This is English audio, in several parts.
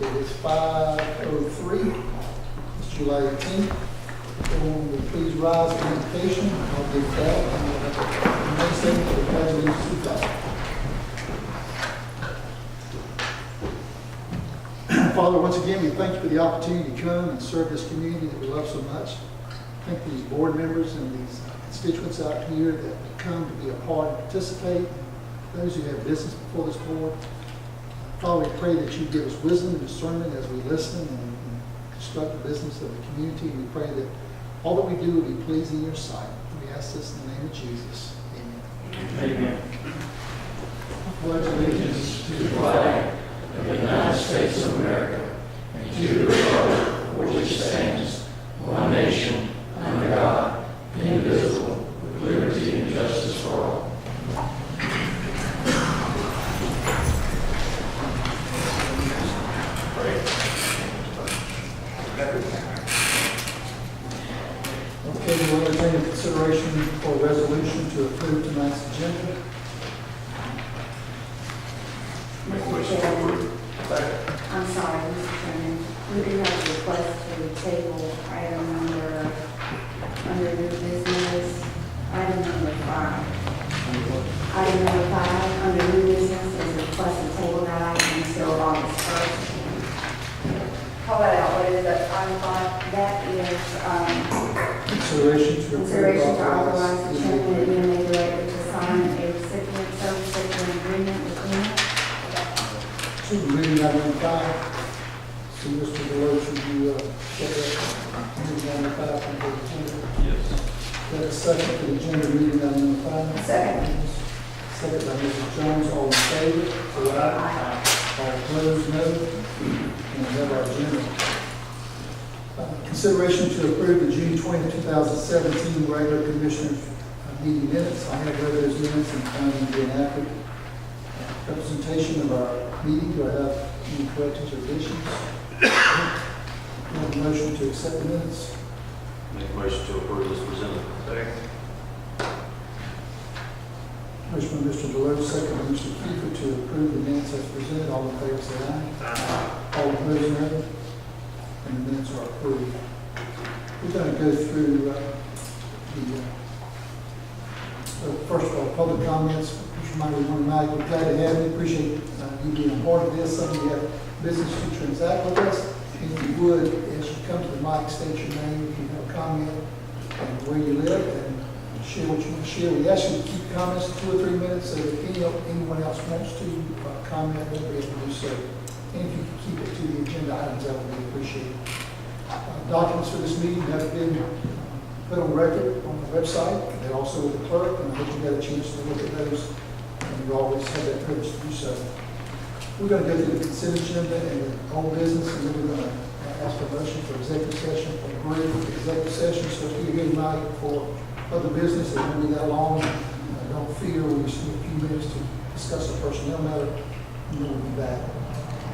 It is 5:03. It's July 18th. Everyone will please rise for invocation. I'll give that. And we'll have the next thing for the pledge of allegiance to God. Father, once again, we thank you for the opportunity to come and serve this community that we love so much. Thank these board members and these constituents out here that come to be a part and participate. Those who have business before this board. Father, we pray that you give us wisdom and discernment as we listen and construct the business of the community. We pray that all that we do will be pleasing in your sight. We ask this in the name of Jesus. Amen. Amen. Pledge allegiance To the flag of the United States of America and to the republic for which it stands, one nation, under God, indivisible, with liberty and justice for all. Okay, we'll entertain a consideration for a resolution to approve tonight's agenda. Mr. Chairman, I'm sorry, Mr. Chairman, we do have a request to table item number, under new business, item number 5. Item number 5, under new business, is a request to table that item until August 1st. Call that out, what is that, item 5? That is, Consideration to consideration to authorize the chairman and EMA director to sign a recipient service agreement with EMA. So reading item number 5. So Mr. Deloach, would you get that? Reading item number 5 from the agenda. Yes. Got a second for the agenda, reading item number 5. Second. Second by Mrs. Jones, all in favor, say aye. All opposed, no. And we have our agenda. Consideration to approve the June 20, 2017 regular commissioners meeting minutes. I have read those minutes and found them to be an accurate representation of our meeting. Do I have any corrections or additions? Do I have a motion to accept the minutes? Make a motion to approve as presented. Second. Motion by Mr. Deloach, second by Mr. Kiefer to approve the minutes as presented. All in favor, say aye. All opposed, no. And the minutes are approved. We're going to go through first of all, public comments. Mr. Mike, we're glad to have you. Appreciate you being a part of this. Some of you have business to transact with us. If you would, as you come to the mic, state your name, if you have a comment, and where you live, and share what you want to share. We ask you to keep comments to 2 or 3 minutes so that if anyone else wants to comment, they'll be able to do so. And if you can keep it to the agenda items, that would be appreciated. Documents for this meeting have been put on record on the website. They're also with the clerk, and I hope you got a chance to look at those. And you always have that privilege to do so. We're going to go through the consent agenda and the whole business, and then we're going to ask for a motion for executive session, for agreement for executive session. So if you're here tonight for other business, it won't be that long. Don't fear, we just need a few minutes to discuss a personnel matter, and then we'll be back.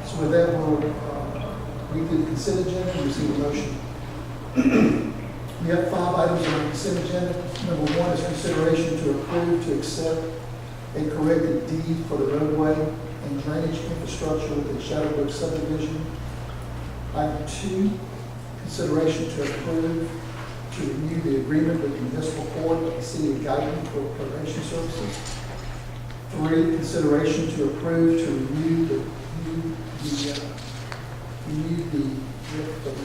So with that, we'll read through the consent agenda and receive a motion. We have 5 items on the consent agenda. Number 1 is consideration to approve to accept a corrected deed for the roadway and drainage infrastructure within Shadowbrook subdivision. Item 2, consideration to approve to renew the agreement with the municipal court of the city of Guyton for probation services. 3, consideration to approve to renew the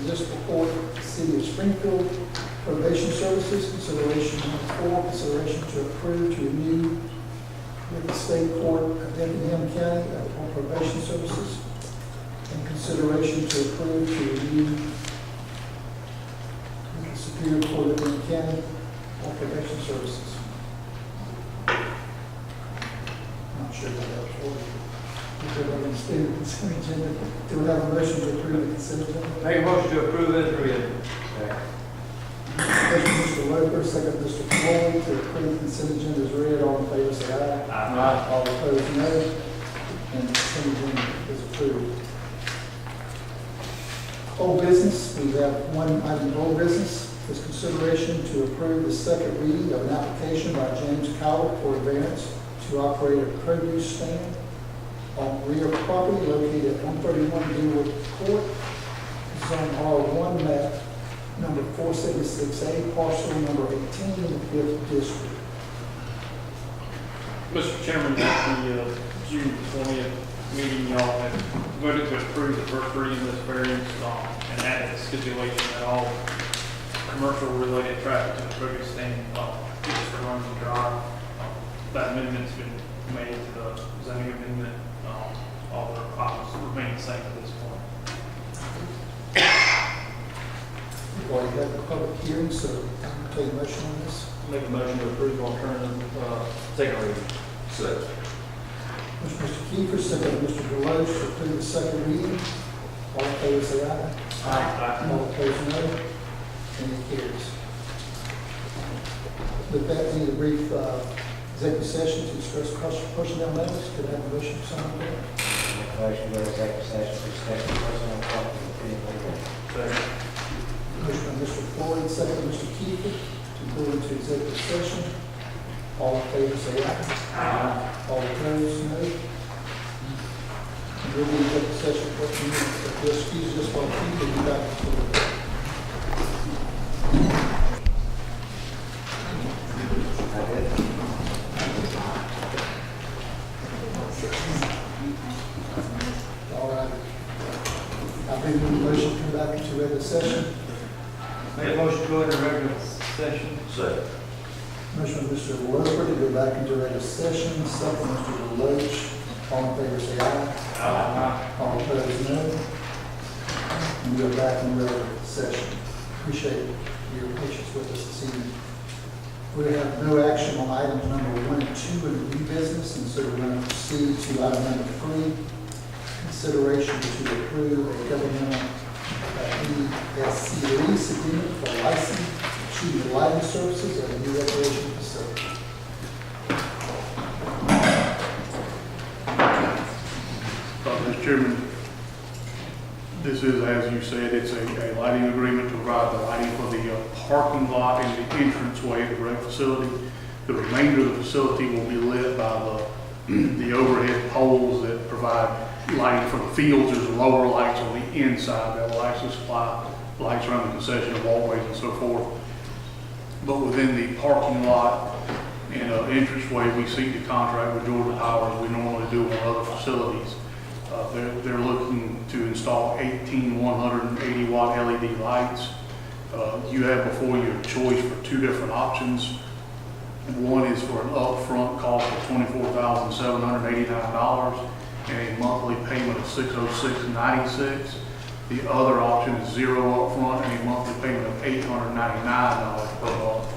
municipal court of the city of Springfield probation services. Consideration number 4, consideration to approve to renew with the state court of Effingham County for probation services. And consideration to approve to renew with the Superior Court of Effingham County for probation services. Not sure what that was ordered. Do we have a motion to approve the consent agenda? Make a motion to approve as read. Motion Mr. Loper, second Mr. Floyd to approve the consent agenda as read. All in favor, say aye. Aye. All opposed, no. And the consent agenda is approved. Old business, we have 1 item of old business. Is consideration to approve the second reading of an application by James Cowell for a variance to operate a produce stand on rear property located at 131 Deerwood Court, zone R1 map number 476A, parcel number 18 in the 5th district. Mr. Chairman, at the June 20th meeting, y'all had voted to approve the first reading of this variance and added a stipulation that all commercial-related traffic to the project stand east of Rumsey Drive. That amendment's been made to the zoning amendment. All the items remain the same at this point. We've already had the public hearing, so I'm taking a motion on this. Make a motion to approve alternative, second reading. Second. Motion by Mr. Kiefer, second by Mr. Deloach, to approve the second reading. All in favor, say aye. Aye. All opposed, no. And it carries. With that, we need a brief executive session to discuss personnel matters. Could I have a motion to sign that? Make a motion to executive session for discussion personnel property and legal. Second. Motion by Mr. Floyd, second by Mr. Kiefer, to go into executive session. All in favor, say aye. Aye. All opposed, no. And we'll be in executive session for a few minutes. If you'll excuse us while we be back to the All right. I think we motion to come back into regular session. Make a motion to go into regular session. Second. Motion by Mr. Loper to go back into regular session, second Mr. Deloach. All in favor, say aye. Aye. All opposed, no. And we are back in regular session. Appreciate your patience with us this evening. We have no action on items number 1 and 2 in the new business, and so we're going to proceed to item number 3, consideration to approve a governmental ESC lease agreement for license to the lighting services at a new recreation facility. Mr. Chairman, this is, as you said, it's a lighting agreement to provide the lighting for the parking lot and the entranceway of the rec facility. The remainder of the facility will be lit by the overhead poles that provide lighting for the fields. There's lower lights on the inside that will actually supply lights around the concession walkways and so forth. But within the parking lot and entranceway, we seek to contract with Georgia Power as we normally do on other facilities. They're looking to install 18 180 watt LED lights. You have before you a choice for 2 different options. One is for an upfront cost of $24,789 and a monthly payment of $606.96. The other option is 0 upfront and a monthly payment of $899 per month.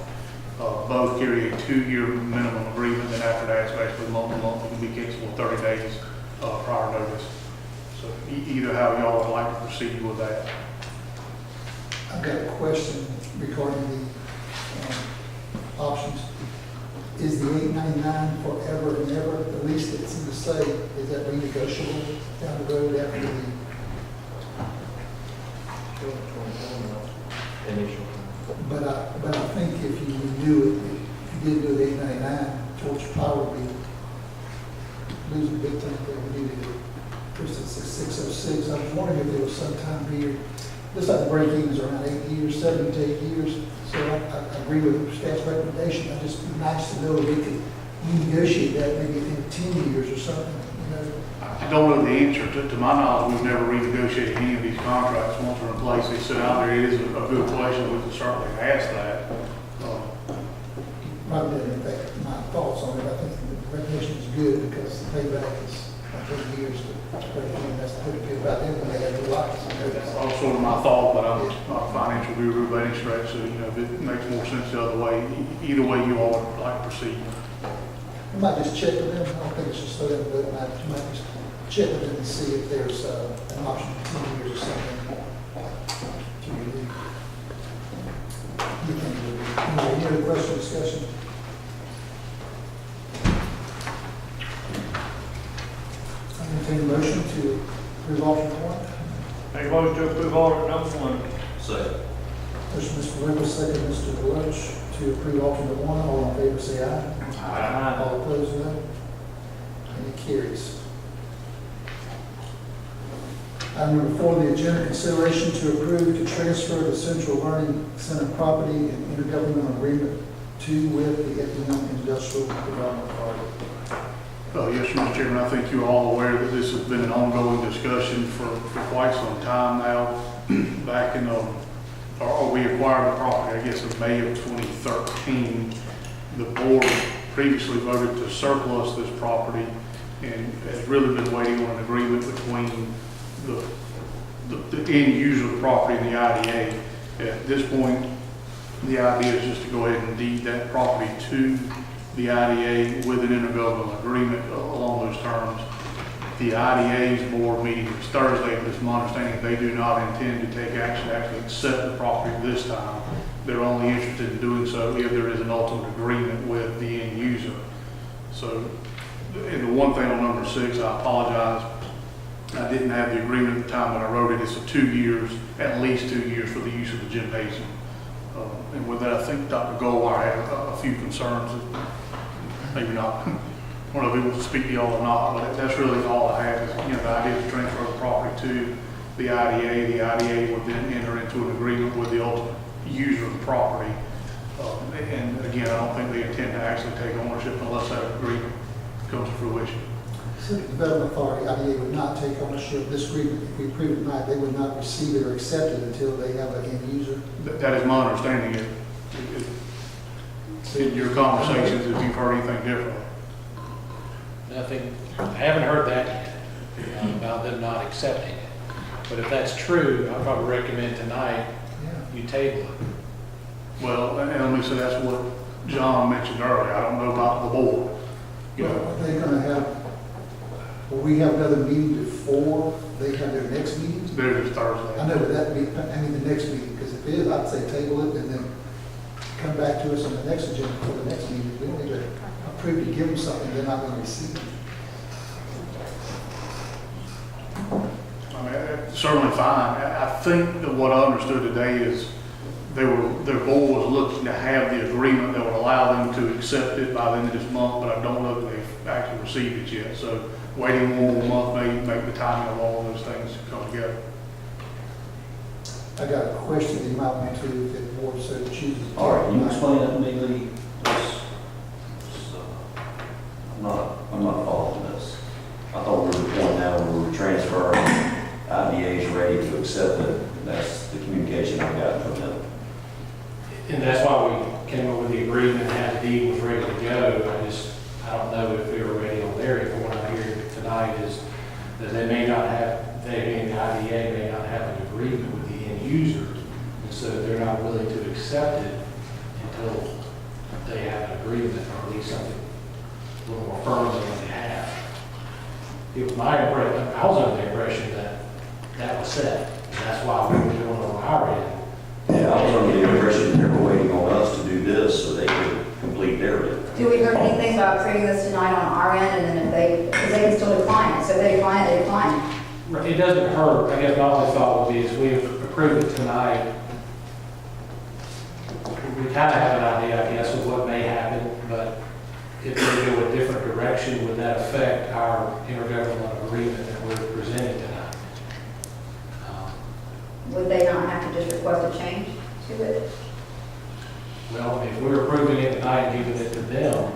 Both carry a 2-year minimum agreement, and after that, it's basically month to month. It can be canceled 30 days prior notice. So either how y'all would like to proceed with that. I've got a question regarding the options. Is the $899 forever and ever, the lease that's in the say, is that renegotiable down the road after the? Initial. But I think if you renew it, if you did do it $899, Georgia Power would be losing big time there. We needed it. First it's 606. I was wondering if there was some time period. Looks like the break-evens are around 8 years, 7 to 8 years. So I agree with staff's recommendation. I'd just be nice to know if we could renegotiate that maybe in 10 years or something, you know. I don't know the answer. To my knowledge, we've never renegotiated any of these contracts once they're in place. They sit out there. It is a good question. We can certainly ask that. Probably didn't affect my thoughts on it. I think the recognition is good because the payback is like 8 years. That's pretty good about them when they have the lights. That's sort of my thought, but I'm not a financial guru by any stretch, so, you know, if it makes more sense the other way, either way you all would like to proceed. You might just check with them. I don't think it's just so them, but you might just check with them and see if there's an option for 10 years or something. To relieve. You think it would be. Any other question, discussion? I entertain a motion to approve alternate 1. Make a motion to approve alternate number 1. Second. Motion Mr. Rivers, second Mr. Deloach, to approve alternate 1. All in favor, say aye. Aye. All opposed, no. And it carries. Item number 4, the agenda, consideration to approve to transfer the Central Learning Center property and intergovernmental agreement to with the Effingham Industrial Development Authority. Yes, Mr. Chairman, I think you're all aware that this has been an ongoing discussion for quite some time now. Back in, or we acquired the property, I guess, in May of 2013. The board previously voted to surplus this property and has really been waiting on an agreement between the end user of the property and the IDA. At this point, the idea is just to go ahead and deed that property to the IDA with an intergovernmental agreement along those terms. The IDA's board meeting is Thursday, but it's my understanding they do not intend to take action to actually accept the property this time. They're only interested in doing so if there is an ultimate agreement with the end user. So, and the one thing on number 6, I apologize, I didn't have the agreement at the time that I wrote it. It's a 2 years, at least 2 years for the use of the gymnasium. And with that, I think Dr. Goldwire had a few concerns, maybe not. I don't know if he wants to speak to y'all or not, but that's really all I have is, the idea is to transfer the property to the IDA. The IDA would then enter into an agreement with the ultimate user of the property. And again, I don't think they intend to actually take ownership unless that agreement comes to fruition. City Development Authority, IDA, would not take ownership of this agreement. If we approve it tonight, they would not receive it or accept it until they have an end user. That is my understanding. In your conversations, if you've heard anything different. Nothing, I haven't heard that yet, about them not accepting it. But if that's true, I'd probably recommend tonight you table it. Well, and let me say that's what John mentioned earlier. I don't know about the board. Are they going to have, will we have another meeting before they have their next meeting? There's Thursday. I know, but that'd be, the next meeting, because if it is, I'd say table it and then come back to us on the next agenda for the next meeting. We don't need to approve to give them something they're not going to receive. I mean, it's certainly fine. I think that what I understood today is their board was looking to have the agreement that would allow them to accept it by the end of this month, but I don't know that they've actually received it yet. So waiting one more month may make the timing of all of those things come together. I got a question that you might want to, if the board so chooses. All right, can you explain that to me, Lee? I'm not following this. I thought we were at the point now where we were transferring, IDA is ready to accept it. That's the communication I got from them. And that's why we came up with the agreement and had the deed was ready to go. I don't know if we were ready on their end. What I'm hearing tonight is that they may not have, they being the IDA may not have an agreement with the end user. And so they're not willing to accept it until they have an agreement or at least something a little more firm than what they have. It was my impression, I was under the impression that that was set. And that's why we were doing it on our end. Yeah, I was under the impression that they were waiting on us to do this so they could complete their bit. Do we heard anything about approving this tonight on our end, and then if they, because they can still decline it, so if they decline it, they decline it. It doesn't hurt. I guess my only thought would be is we approve it tonight. We kind of have an idea, I guess, of what may happen, but if they go a different direction, would that affect our intergovernmental agreement that we're presenting tonight? Would they not have to just request a change to it? Well, if we're approving it tonight and giving it to them,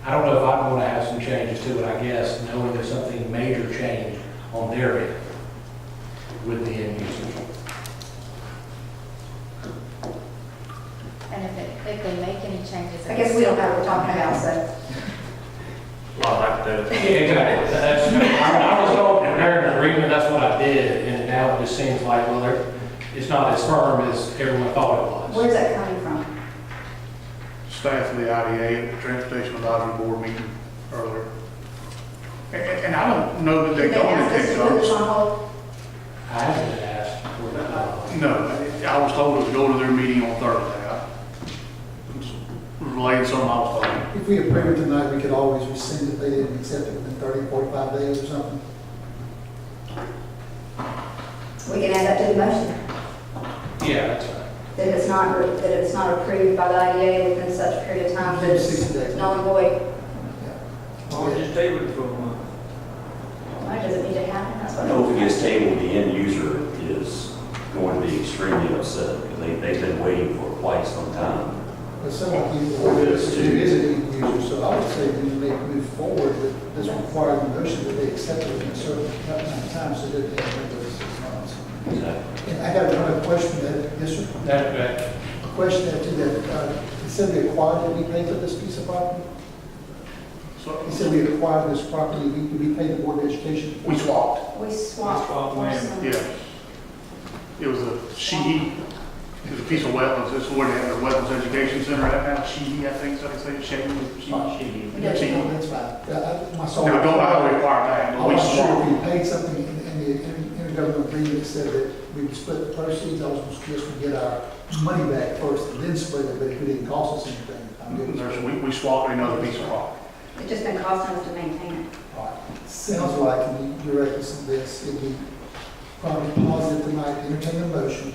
I don't know if I'm going to have some changes to it, I guess, knowing there's something major change on their end with the end user. And if they make any changes. I guess we don't know what we're talking about, so. A lot of hypotheticals. Yeah, exactly. I was told to prepare an agreement, that's what I did, and now it just seems like, well, it's not as firm as everyone thought it was. Where's that coming from? Staff of the IDA at the Transportation Advisory Board meeting earlier. And I don't know that they Did they don't ask us intend to put this on to. hold? I haven't been asked for that. No, I was told to go to their meeting on Thursday. Relayed something I was told. If we approve it tonight, we could always rescind it. They didn't accept it within 30, 45 days or something. We can add that to the motion. Yeah, that's right. That if it's not approved by the IDA within such a period of time, that it's 60 days. null and void. Or just table it for a month. Well, it doesn't need table, the end user is going to be extremely upset because they've been waiting for quite some time. But someone who is an end user, so I would say we may move forward with this requiring the motion that they accept it in a certain amount of time so that they can wait those 6 months. Exactly. And I got another question that, yes, sir? That, A question after that, he said we acquired it, we paid for this piece of property? So He said we acquired this property, we paid the Board of Education. we swapped. We swapped for some. Yeah. It was a Sheehy, it was a piece of wetlands. This is where they have the Wetlands Education Center right now. Sheehy, I think, so they say, Sheehy. Yeah, that's fine. My soul. And I don't know how we acquired that, I but we was sure swapped. we paid something in the intergovernmental agreement said that we would split the proceeds. I was just going to get our money back first and then split it, but it didn't cost us anything. I'm good with that. We swapped another piece of property. It's just been costing us to maintain it. Sounds like, and you direct us on this, it'd be probably positive tonight to entertain a motion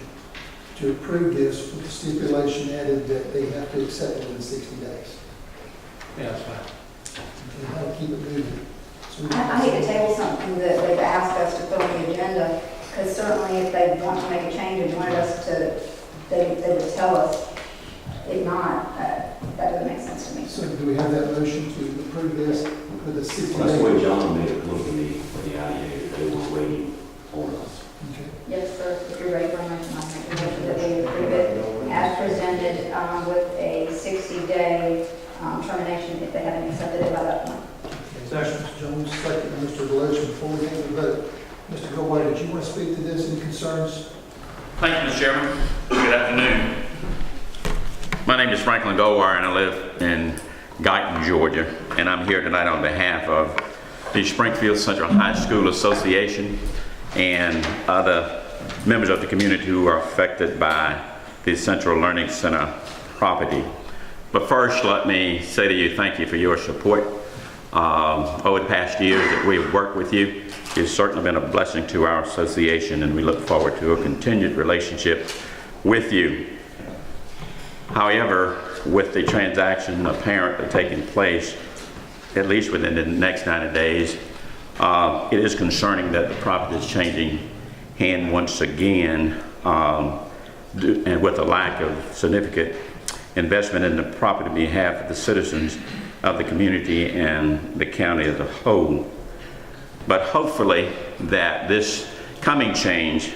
to approve this with the stipulation added that they have to accept it within 60 days. yeah, that's fine. And that'll keep it moving. So we can- I hate to table something that they've asked us to put on the agenda, because certainly if they want to make a change and wanted us to, they would tell us. If not, that doesn't make sense to me. So do we have that motion to approve this with a 60 That's the way day? John made it look to me for the IDA. They were waiting on us. Okay. Yes, sir, if you're ready for a motion, I'll make a motion that we approve it as presented with a 60-day termination if they haven't accepted it by that point. Mr. Jones, second, and Mr. Deloach, before we take the vote. Mr. Goldwater, did you want to speak to this? Any concerns? Thank you, Mr. Chairman. Good afternoon. My name is Franklin Goldwire, and I live in Guyton, Georgia, and I'm here tonight on behalf of the Springfield Central High School Association and other members of the community who are affected by the Central Learning Center property. But first, let me say to you, thank you for your support. Over the past years that we've worked with you, you've certainly been a blessing to our association, and we look forward to a continued relationship with you. However, with the transaction apparently taking place, at least within the next 90 days, it is concerning that the property is changing hand once again, and with a lack of significant investment in the property on behalf of the citizens of the community and the county as a whole. But hopefully that this coming change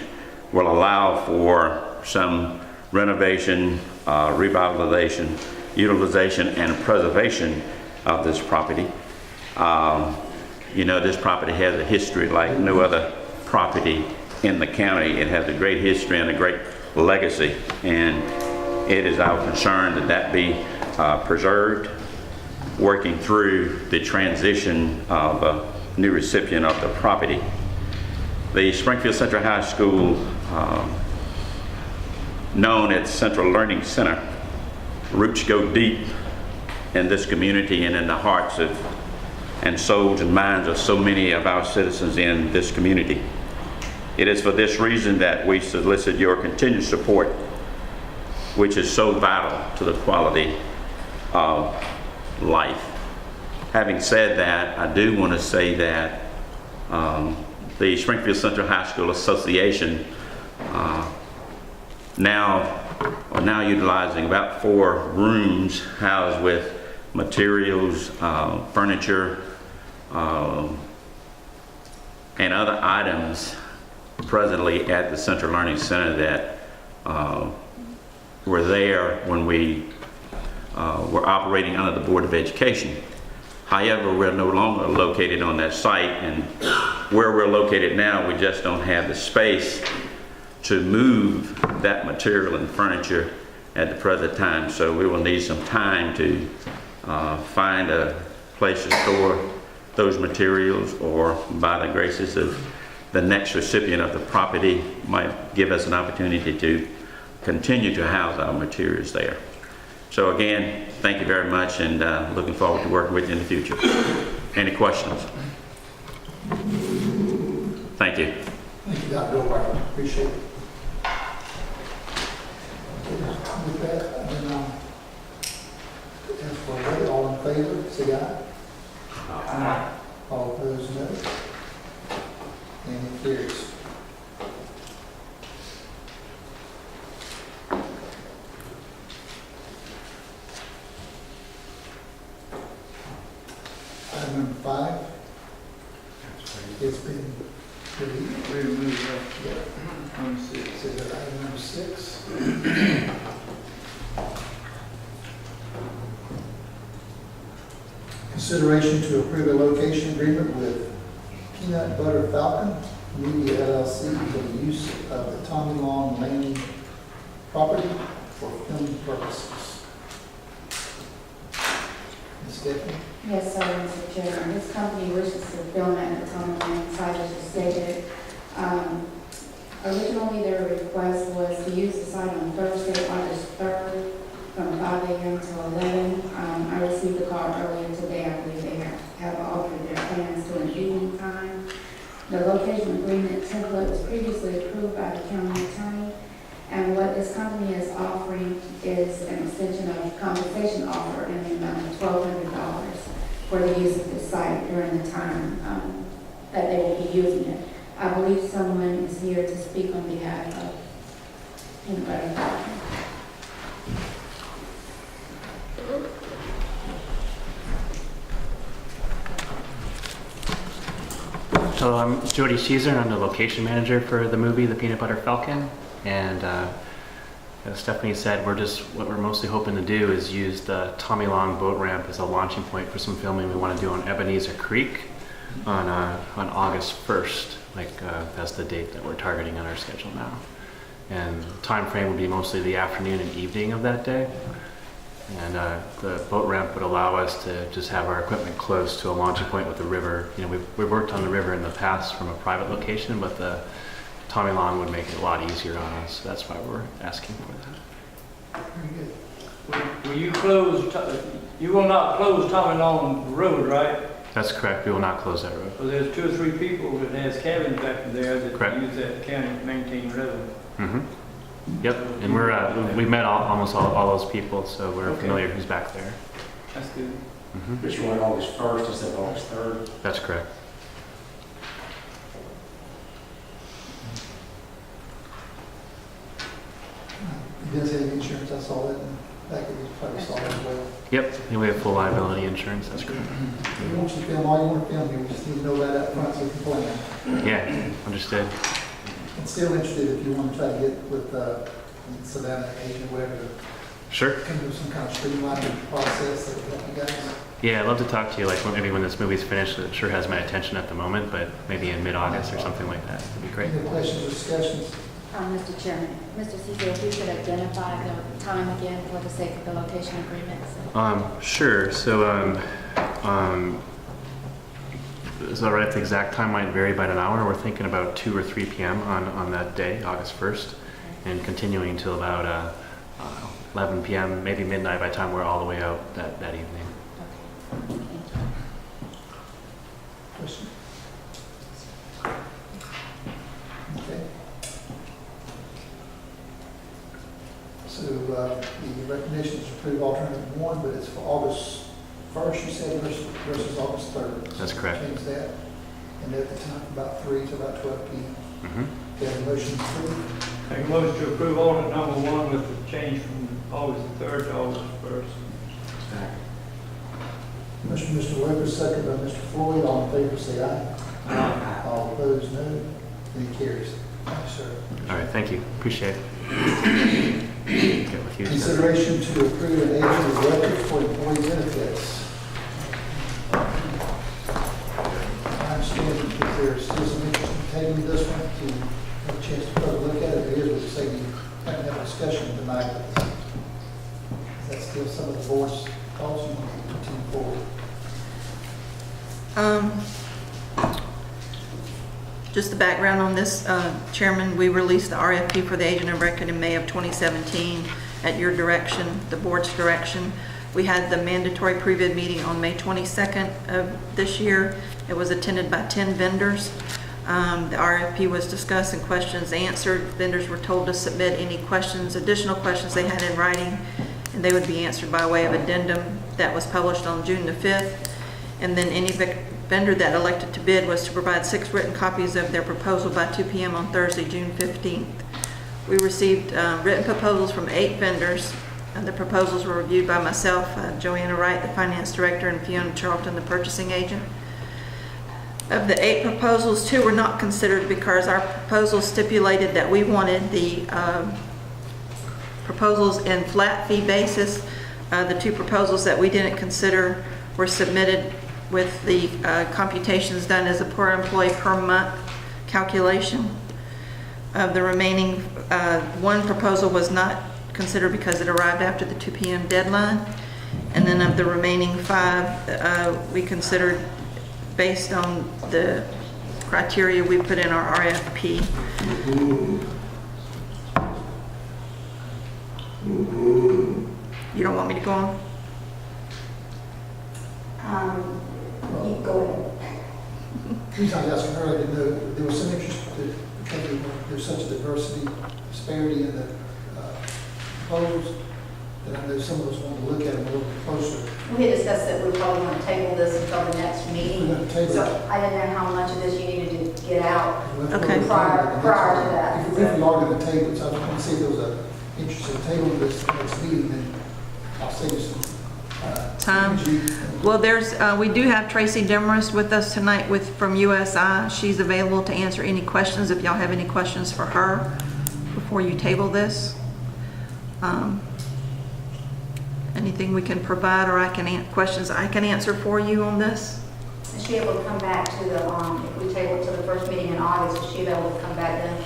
will allow for some renovation, revitalization, utilization, and preservation of this property. You know, this property has a history like no other property in the county. It has a great history and a great legacy, and it is our concern that that be preserved, working through the transition of a new recipient of the property. The Springfield Central High School, known as Central Learning Center, roots go deep in this community and in the hearts of and souls and minds of so many of our citizens in this community. It is for this reason that we solicit your continued support, which is so vital to the quality of life. Having said that, I do want to say that the Springfield Central High School Association now utilizing about 4 rooms housed with materials, furniture, and other items presently at the Central Learning Center that were there when we were operating under the Board of Education. However, we're no longer located on that site, and where we're located now, we just don't have the space to move that material and furniture at the present time. So we will need some time to find a place to store those materials, or by the graces of the next recipient of the property might give us an opportunity to continue to house our materials there. So again, thank you very much, and looking forward to working with you in the future. Any questions? Thank you. Thank you, Dr. Goldwater. Appreciate it. With that, then ask for a vote. All in favor, say aye. Aye. All opposed, no. And it carries. It's been deleted. We removed Yeah. that on 6. So is that item number 6? Consideration to approve a location agreement with Peanut Butter Falcon Media LLC for the use of the Tommy Long Lane property for filming purposes. Ms. Stephanie? Yes, sir, Mr. Chairman. This company wishes to film at the Tommy Lane site, as you stated. Originally, their request was to use the site on Thursday, August 3rd, from 5 a.m. to 11. I received a call earlier today. I believe they have altered their plans to an evening time. The location agreement template was previously approved by the county attorney, and what this company is offering is an extension of compensation offer in the amount of $1,200 for the use of the site during the time that they will be using it. I believe someone is here to speak on behalf of anybody. So I'm Jody Sheezer, and I'm the location manager for the movie, The Peanut Butter Falcon. And as Stephanie said, what we're mostly hoping to do is use the Tommy Long boat ramp as a launching point for some filming we want to do on Ebenezer Creek on August 1st. That's the date that we're targeting on our schedule now. And the time frame will be mostly the afternoon and evening of that day. And the boat ramp would allow us to just have our equipment close to a launching point with the river. You know, we've worked on the river in the past from a private location, but the Tommy Long would make it a lot easier on us. So that's why we're asking for that. Very good. Will you you will not close Tommy Long Road, right? That's correct. We will not close that road. Well, there's 2 or 3 people that has cabins back there that Correct. use that county maintained road. Mm-hmm. Yep. And we've met almost all those people, so we're Okay. familiar who's back there. That's good. Mm-hmm. But you want August 1st instead of August 3rd? That's correct. He does have insurance, I saw that, and that could be probably saw that as well. Yep. And we have full liability insurance. That's correct. We want you to film all you want to film here, we just need to know that up front so we can plan. Yeah. Understood. I'm still interested if you want to try to get with Savannah agent or whatever, to Sure. come to some kind of streamlined process that would help you guys. Yeah, I'd love to talk to you, maybe when this movie's finished. It sure has my attention at the moment, but maybe in mid-August or something like that. That'd be great. Any questions or discussions? Mr. Chairman, Mr. Cecil, if you could identify the time again for the sake of the location agreements. Sure. So, is that right? The exact time might vary by an hour. We're thinking about 2 or 3 p.m. on that day, August 1st, and continuing until about 11 p.m., maybe midnight by the time we're all the way out that evening. Okay. Question? Okay. So the recommendation is to approve alternative 1, but it's for August 1st, you said, versus August 3rd. That's correct. Change that. And at the time, about 3 to about 12 p.m. Mm-hmm. Okay, the motion approved. Make a motion to approve order number 1 with the change from August 3rd to August 1st. Motion, Mr. Weber, second by Mr. Floyd. All in favor, say aye. Aye. All opposed, no. Any carries? Thank you, sir. All right. Thank you. Appreciate it. Get with you. Consideration to approve an agent of record for employee benefits. I understand that there's still some interest in taking this one to have a chance to further look at it. It is what you say, you haven't had a discussion tonight. But is that still some of the board's thoughts you want to continue forward? Just the background on this, Chairman, we released the RFP for the agent of record in May of 2017 at your direction, the board's direction. We had the mandatory pre-bid meeting on May 22nd of this year. It was attended by 10 vendors. The RFP was discussed and questions answered. Vendors were told to submit any questions, additional questions they had in writing, and they would be answered by way of addendum that was published on June the 5th. And then any vendor that elected to bid was to provide 6 written copies of their proposal by 2 p.m. on Thursday, June 15th. We received written proposals from 8 vendors. The proposals were reviewed by myself, Joanna Wright, the finance director, and Fiona Charlton, the purchasing agent. Of the 8 proposals, 2 were not considered because our proposal stipulated that we wanted the proposals in flat fee basis. The 2 proposals that we didn't consider were submitted with the computations done as a per employee per month calculation. Of the remaining, 1 proposal was not considered because it arrived after the 2 p.m. deadline. And then of the remaining 5, we considered based on the criteria we put in our RFP. You don't want me to go on? You go ahead. The reason I was asking her, I didn't know, there was some interest because there's such a diversity, disparity in the proposals, that I know some of us want to look at them a little bit closer. We had discussed that we probably want to table this until the next meeting. We're gonna table So it. I didn't know how much of this you needed to get out Okay. prior to that. If we are going to table it, so I just want to see if there was an interest in tabling this next meeting, then I'll save you some Time. energy. Well, we do have Tracy Demarest with us tonight from USI. She's available to answer any questions if y'all have any questions for her before you table this. Anything we can provide or questions I can answer for you on this? Is she able to come back to the, if we table it to the first meeting in August, is she able to come back then?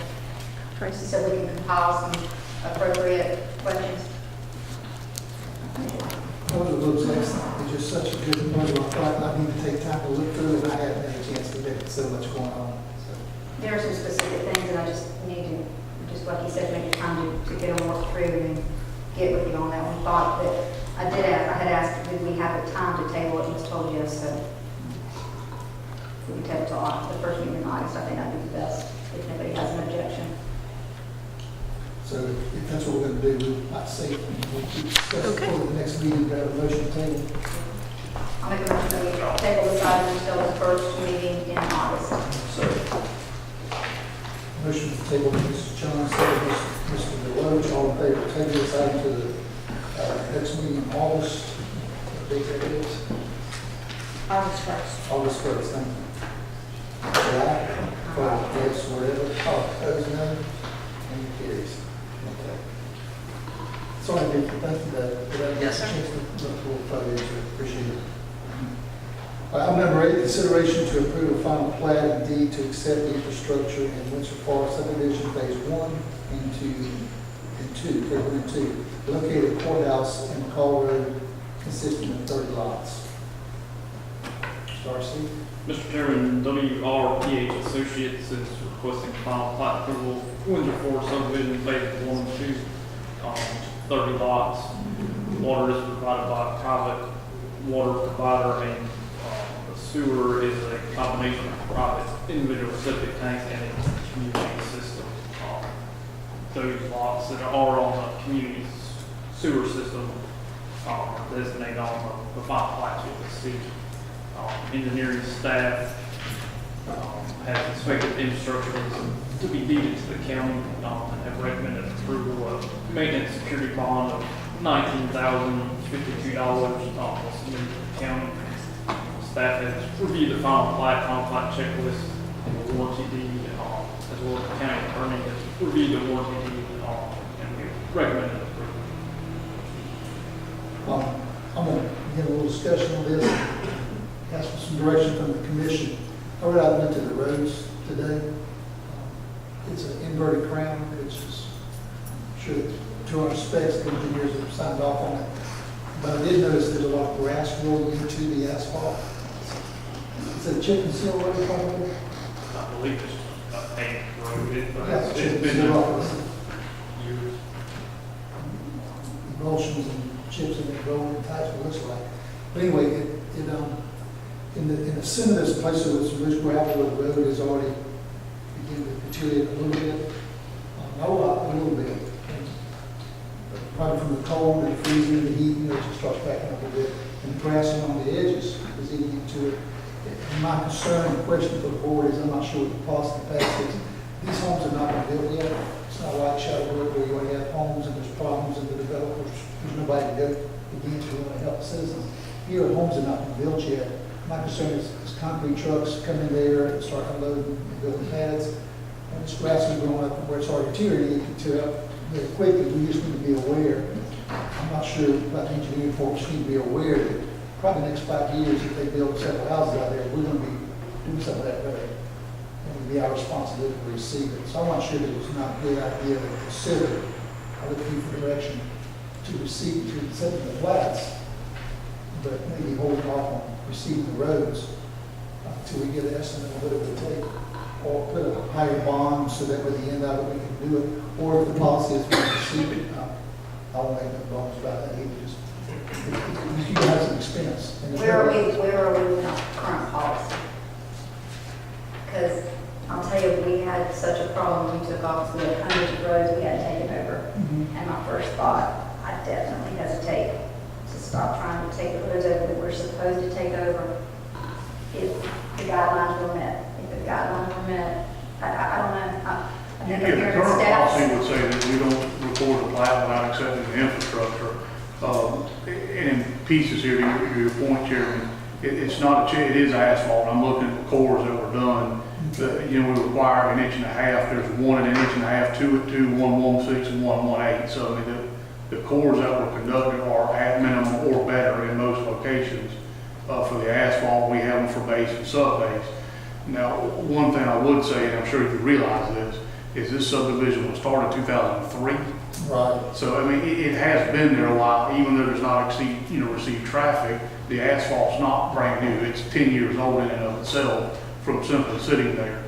Tracy? So we can compile some appropriate questions? Those are those things, it's just such a good proposal, I thought I need to take time to look through it, and I hadn't had a chance to look at so much going on, so. There are some specific things that I just need to, just like you said, make time to get them worked through and get with you on that one. Thought that I had asked, did we have the time to table it, and was told yes, so we can table it till the first meeting in August. I think that'd be the best, if nobody has an objection. So if that's what we're going to do, we'd like to say, we'll keep discussing Okay. for the next meeting, we have a motion to table. I'll make a motion that we table this item until the first meeting in August. Motion to table, Mrs. John, second, Mr. Deloach, all in favor of tabling this item to the next meeting in August. What date that is? August 1st. August 1st, thank you. Say aye. Vote yes, whatever. Opposed, no. Any carries. Okay. Sorry, Vicki, thank you, that Yes, sir. chance to look forward to it, appreciate it. Item number 8, consideration to approve a final plat and deed to accept the infrastructure in Windsor Forest subdivision phase 1 and 2, phase 1 and 2, located at Courthouse and McCall Road, consisting of 30 lots. Darcy? Mr. Chairman, WRPH Associates is requesting final plat approval for Windsor Forest subdivision phase 1 and 2, 30 lots. Water is provided by a private water provider, and the sewer is a combination of private individual septic tanks and a community system. Those lots that are on the community sewer system designate on the final plats with the city. Engineering staff has inspected the infrastructure to be deeded to the county and have recommended approval of maintenance security bond of $19,052 submitted to the county. Staff has reviewed the final plat checklist, and the warranty deed, as well as the county attorney has reviewed the warranty deed, and we recommend approval. I'm going to get a little discussion on this, ask for some direction from the commission. I read out into the roads today. It's an inverted crown, which is, I'm sure, to our specs, the engineers have signed off on it. But I did notice there's a lot of grass growing into the asphalt. Is it a chip and seal road probably? I believe it's a paved road, but Yeah, it's chip and been seal there road. for years. Emulsions and chips in it growing types, it looks like. But anyway, in the center of this place, so it's loose gravel, where the road is already beginning to deteriorate a little bit. Not a lot, a little bit. Probably from the cold and freezing, the heat, it just starts backing up a bit. And the grass along the edges is eating into it. And my concern and question for the board is, I'm not sure what the policy in the past is. These homes are not been built yet. It's not like Shadow Brook where you already have homes and there's problems and the developers, there's nobody to go against who want to help the citizens. Here, homes are not been built yet. My concern is concrete trucks come in there and start unloading and building pads. And this grass is growing up where it's already deteriorating to up very quickly. We just need to be aware. I'm not sure about the engineering folks need to be aware that probably the next 5 years, if they build several houses out there, we're going to be doing some of that road. And it'll be our responsibility to receive it. So I'm not sure that it's not a good idea to consider, looking for direction to receive, to set the flats, but maybe holding off on receiving the roads until we get an estimate of what it would take, or put a higher bond so that at the end of it we can do it, or if the policy is to receive it, I won't make no bones about that either. Just you have some expense. And Where are we with our current policy? Because I'll tell you, we had such a problem when we took office. We had hundreds of roads we had taken over. And my first thought, I definitely hesitate to stop trying to take the roads over that we're supposed to take over if the guidelines were met. If the guidelines were met, I don't know. I think I'm The hearing current stats. policy would say that we don't record the plat without accepting the infrastructure. And in pieces here, to your point, Chairman, it's not it is asphalt. I'm looking at the cores that were done. We require 1.5 inches. There's 1 and 1.5 inches, 2 at 2, 1.16, and 1.18. So I mean, the cores that were conducted are at minimum or better in most locations. For the asphalt, we have them for base and sub-base. Now, one thing I would say, and I'm sure you realize this, is this subdivision was started in 2003. Right. So, I mean, it has been there a while, even though there's not received traffic. The asphalt's not brand new. It's 10 years old in and of itself from simply sitting there.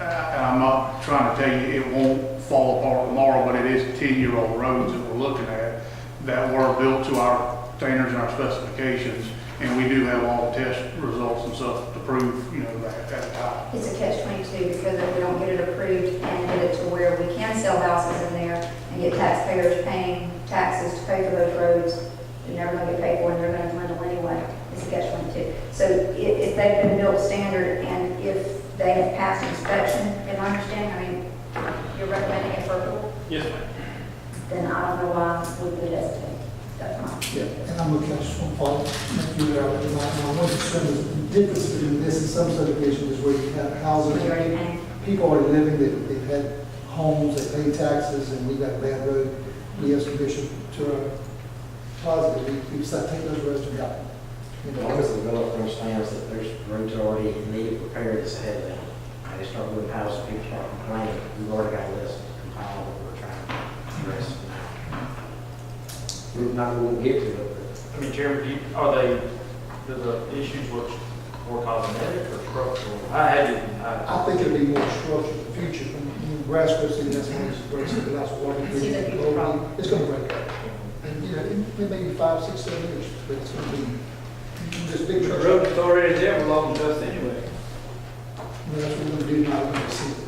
And I'm not trying to tell you it won't fall apart tomorrow, but it is 10-year-old roads that we're looking at that were built to our standards and our specifications. And we do have all the test results and stuff to prove, that at the time. It's a catch-22 because if we don't get it approved and get it to where we can sell houses in there and get taxpayers paying taxes to pay for those roads, they're never going to get paid for and they're going to dwindle anyway. It's a catch-22. So if they've been built standard and if they have passed inspection, if I understand, I mean, you're recommending it for approval, Yes, ma'am. then I don't know why we would hesitate. That's mine. Yeah, and I'm looking at just one follow, you there, my one concern is the difference between this and some subdivisions is where you have houses, When you're already paying. people are living, they've had homes, they pay taxes, and we got a bad road. We have some bishop to our positive, we decide to take those roads to God. As long as the developer understands that there's roads already needed prepared that's ahead of them. And they start moving houses, people start complaining, we've already got a list to compile what we're trying to address now. We're not going to get to it, I mean, Chairman, do the issues were more cosmetic or structural? I think it'll be more structural in the future. When grass grows in, that's when it's breaks, it allows water to See the future problem. It's going to break up. And, it may be 5, 6, 7 years, but it's going to be this big The truck. road authority there belongs to us anyway. That's what we're going to do now, we're going to see it.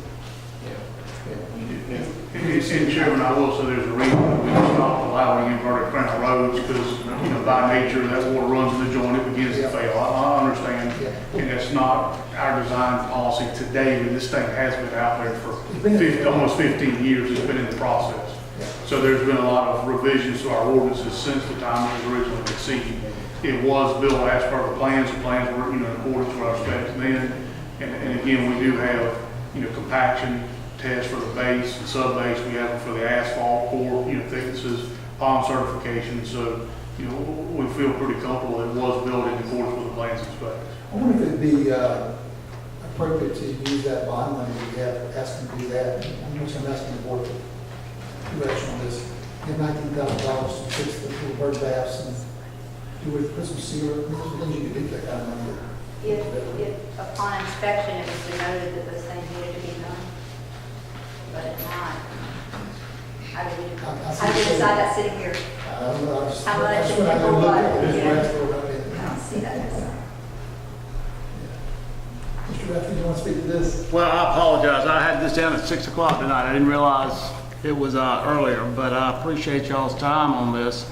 And Chairman, I will say there's a reason that we stopped allowing inverted crown roads because, by nature, that water runs in the joint, it begins to fail. I understand. And that's not our design policy today, but this thing has been out there for almost 15 years. It's been in the process. So there's been a lot of revisions to our ordinances since the time it was originally conceived. It was built as per the plans. The plans were, in accordance with our specs then. And again, we do have, compaction tests for the base and sub-base. We have them for the asphalt core, thicknesses, palm certification. So, we feel pretty comfortable that it was built in accordance with the plans and specs. I wonder if it'd be appropriate to use that bond money we have, ask them to do that. I'm just going to ask them to board direction on this. Get $19,000 to fix the little bird baths and do it, put some sealer, there's things you can do that kind of money. If upon inspection it was denoted that those things needed to be done, but it's not. How do we decide that sitting here? I don't know, I just. How much that's and what I for look what? at, is Yeah. where I throw it up in. I don't see that next time. Mr. Rafferty, you want to speak to this? Well, I apologize. I had this down at 6 o'clock tonight. I didn't realize it was earlier, but I appreciate y'all's time on this.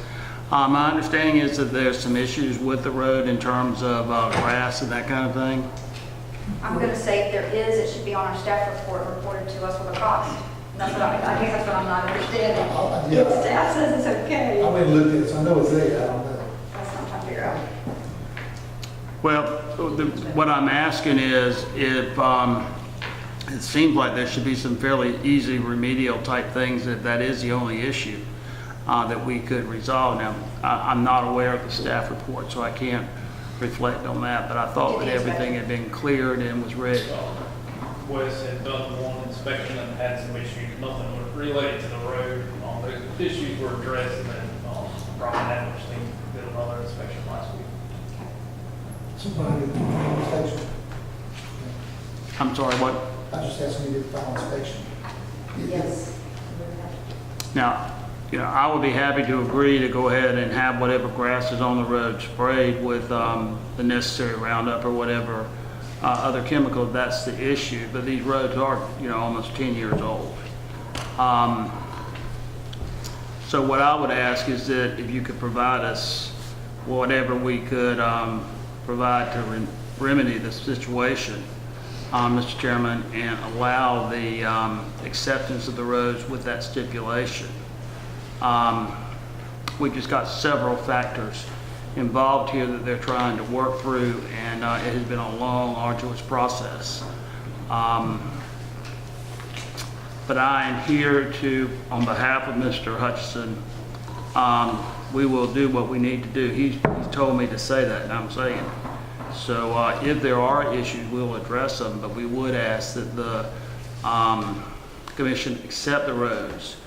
My understanding is that there's some issues with the road in terms of grass and that kind of thing. I'm going to say if there is, it should be on our staff report, reported to us with a cost. That's what I guess that's what I'm not understanding. Yeah. If staff says it's okay, I went and looked at it, so I know it's there, I don't know. that's what I'm trying to figure out. Well, what I'm asking is if, it seems like there should be some fairly easy remedial type things, if that is the only issue that we could resolve. Now, I'm not aware of the staff report, so I can't reflect on that, but I thought that everything had been cleared and was ready. Wes had done one inspection and had some issues, nothing related to the road. The issues were addressed, and then Brian Anderson did another inspection last week. Somebody did the final inspection. I'm sorry, what? I was just asking you to do the final inspection. Yes. Now, I would be happy to agree to go ahead and have whatever grass is on the road sprayed with the necessary Roundup or whatever other chemical, if that's the issue. But these roads are, almost 10 years old. So what I would ask is that if you could provide us whatever we could provide to remedy the situation, Mr. Chairman, and allow the acceptance of the roads with that stipulation. We've just got several factors involved here that they're trying to work through, and it has been a long, arduous process. But I am here to, on behalf of Mr. Hutchison, we will do what we need to do. He's told me to say that, and I'm saying it. So if there are issues, we'll address them, but we would ask that the commission accept the roads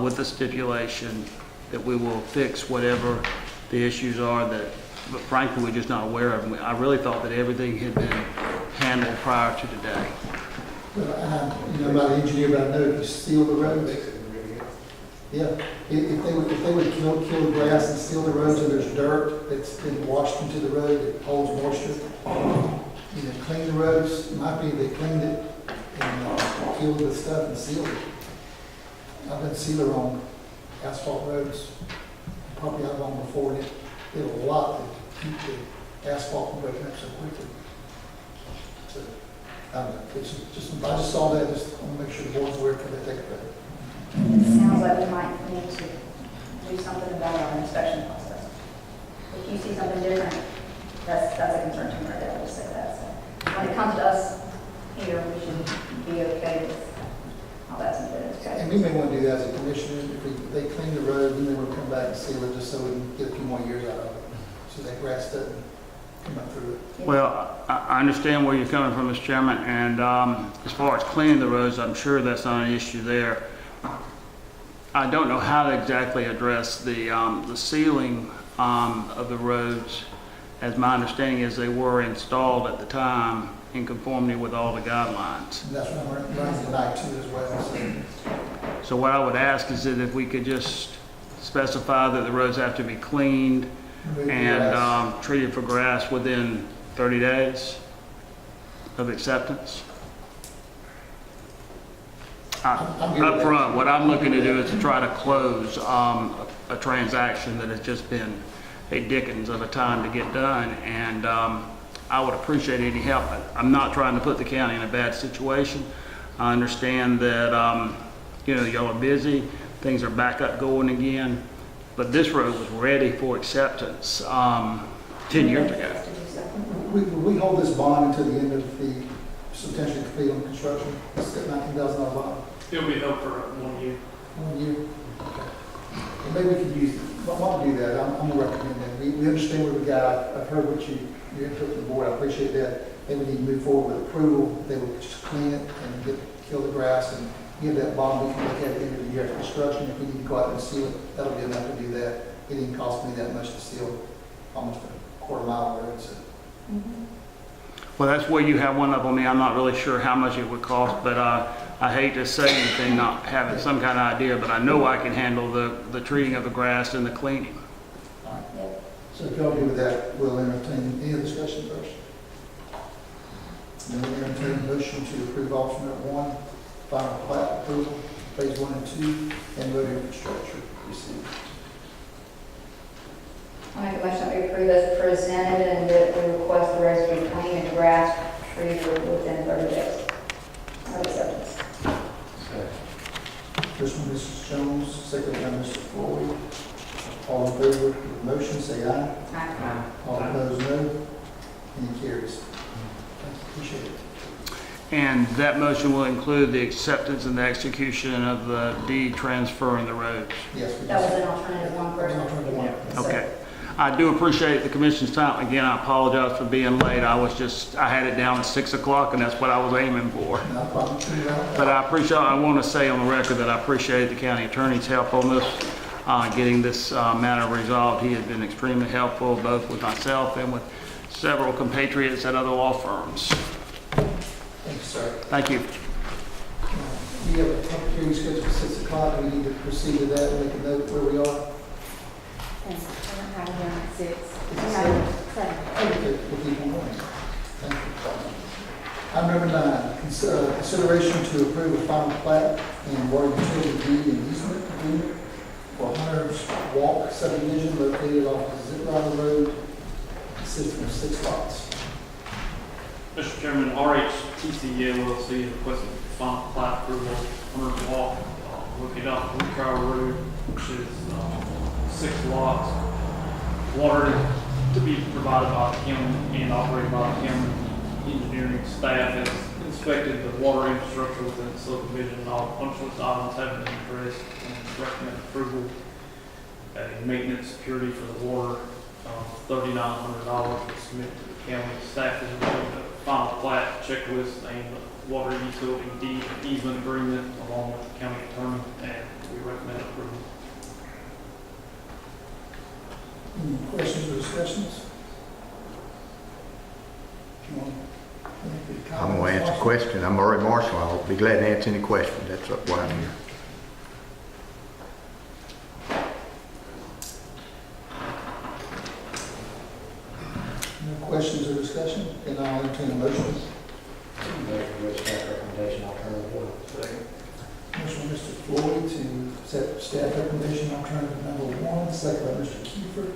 with the stipulation that we will fix whatever the issues are that, but frankly, we're just not aware of. I really thought that everything had been handled prior to today. Well, I'm not an engineer, but I know if you seal the roads, yeah, if they would kill the grass and seal the roads and there's dirt that's been washed into the road, it holds moisture, clean the roads. In my opinion, they cleaned it and killed the stuff and sealed it. I've been sealer on asphalt roads, probably how long before, and it did a lot to keep the asphalt from breaking up so quickly. So, I don't know, I just saw that, just want to make sure the board's aware before they take effect. It sounds like we might need to do something about our inspection process. If you see something different, that's a concern to me right there, I'll just say that. So when it comes to us here, we should be okay with all that's in there. And we may want to do that as a commissioner, if they clean the road, then they want to come back and seal it, just so we can get a few more years out of it, so that grass doesn't come up through it. Well, I understand where you're coming from, Mr. Chairman, and as far as cleaning the roads, I'm sure that's not an issue there. I don't know how to exactly address the sealing of the roads, as my understanding is they were installed at the time in conformity with all the guidelines. And that's what I'm running tonight too as well. So what I would ask is that if we could just specify that the roads have to be cleaned and treated for grass within 30 days of acceptance. Up front, what I'm looking to do is to try to close a transaction that has just been a dickens of a time to get done, and I would appreciate any help. I'm not trying to put the county in a bad situation. I understand that y'all are busy, things are back up going again, but this road was ready for acceptance 10 years ago. We hold this bond until the end of the substantially complete on construction. It's got $19,000 bond. It'll be held for 1 year. 1 year. Okay. Well, maybe we could use, why don't we do that? I'm gonna recommend that. We understand what we got. I've heard what your input from the board. I appreciate that. Maybe we need to move forward with approval. They would just clean it and kill the grass and give that bond. We can look at it at the end of the year after construction. If we need to go out and seal it, that'll be enough to do that. It didn't cost me that much to seal almost a quarter mile road. So. Well, that's where you have one up on me. I'm not really sure how much it would cost, but I hate to say anything not having some kind of idea, but I know I can handle the treating of the grass and the cleaning. All right. So if y'all agree with that, we'll entertain any discussion first. Then we'll entertain a motion to approve alternate 1, final plat approval, phase 1 and 2, and road infrastructure received. I make a motion that we approve as presented and that we request the roads to be cleaned and grass treated within 30 days of acceptance. First one, Mrs. Jones, second by Mr. Floyd. All in favor of the motion, say aye. Aye. All opposed, no. and it carries. Thank you, appreciate it. And that motion will include the acceptance and the execution of the deed transferring the roads. Yes, we That was just. an alternative one first. Alternative one. Okay. I do appreciate the commission's time. Again, I apologize for being late. I had it down at 6 o'clock, and that's what I was aiming for. No problem. But I want to say on the record that I appreciate the county attorney's help on this, getting this matter resolved. He has been extremely helpful, both with myself and with several compatriots at other law firms. Thank you, sir. Thank you. We have a public hearing scheduled for 6 o'clock. We need to proceed to that and make a note where we are. Thanks. I don't have it down at 6. Is I it have it at 7. Okay, we'll keep on going. Thank you. Item number 9, consideration to approve a final plat and water utility deed and easement agreement for Hunter's Walk subdivision located off of Zip Line Road, consisting of 6 lots. Mr. Chairman, RHTC LLC is requesting final plat approval on Hunter's Walk, located off Blue Cow Road, which is 6 lots. Water is to be provided by the county and operated by the county. Engineering staff has inspected the water infrastructure within the subdivision, and all punch list items have been addressed and recommend approval. A maintenance security for the water, $3,900 was submitted to the county. Staff has reviewed the final plat checklist and the water utility deed and easement agreement along with the county attorney, and we recommend approval. Any questions or discussions? I'm going to answer a question. I'm Murray Marshall. I'll be glad to answer any questions. That's why I'm here. No questions or discussion? Then I'll entertain a motion. Motion with staff recommendation alternative 1. Second. Motion by Mr. Floyd to accept staff recommendation alternative number 1, second by Mr. Kiefer.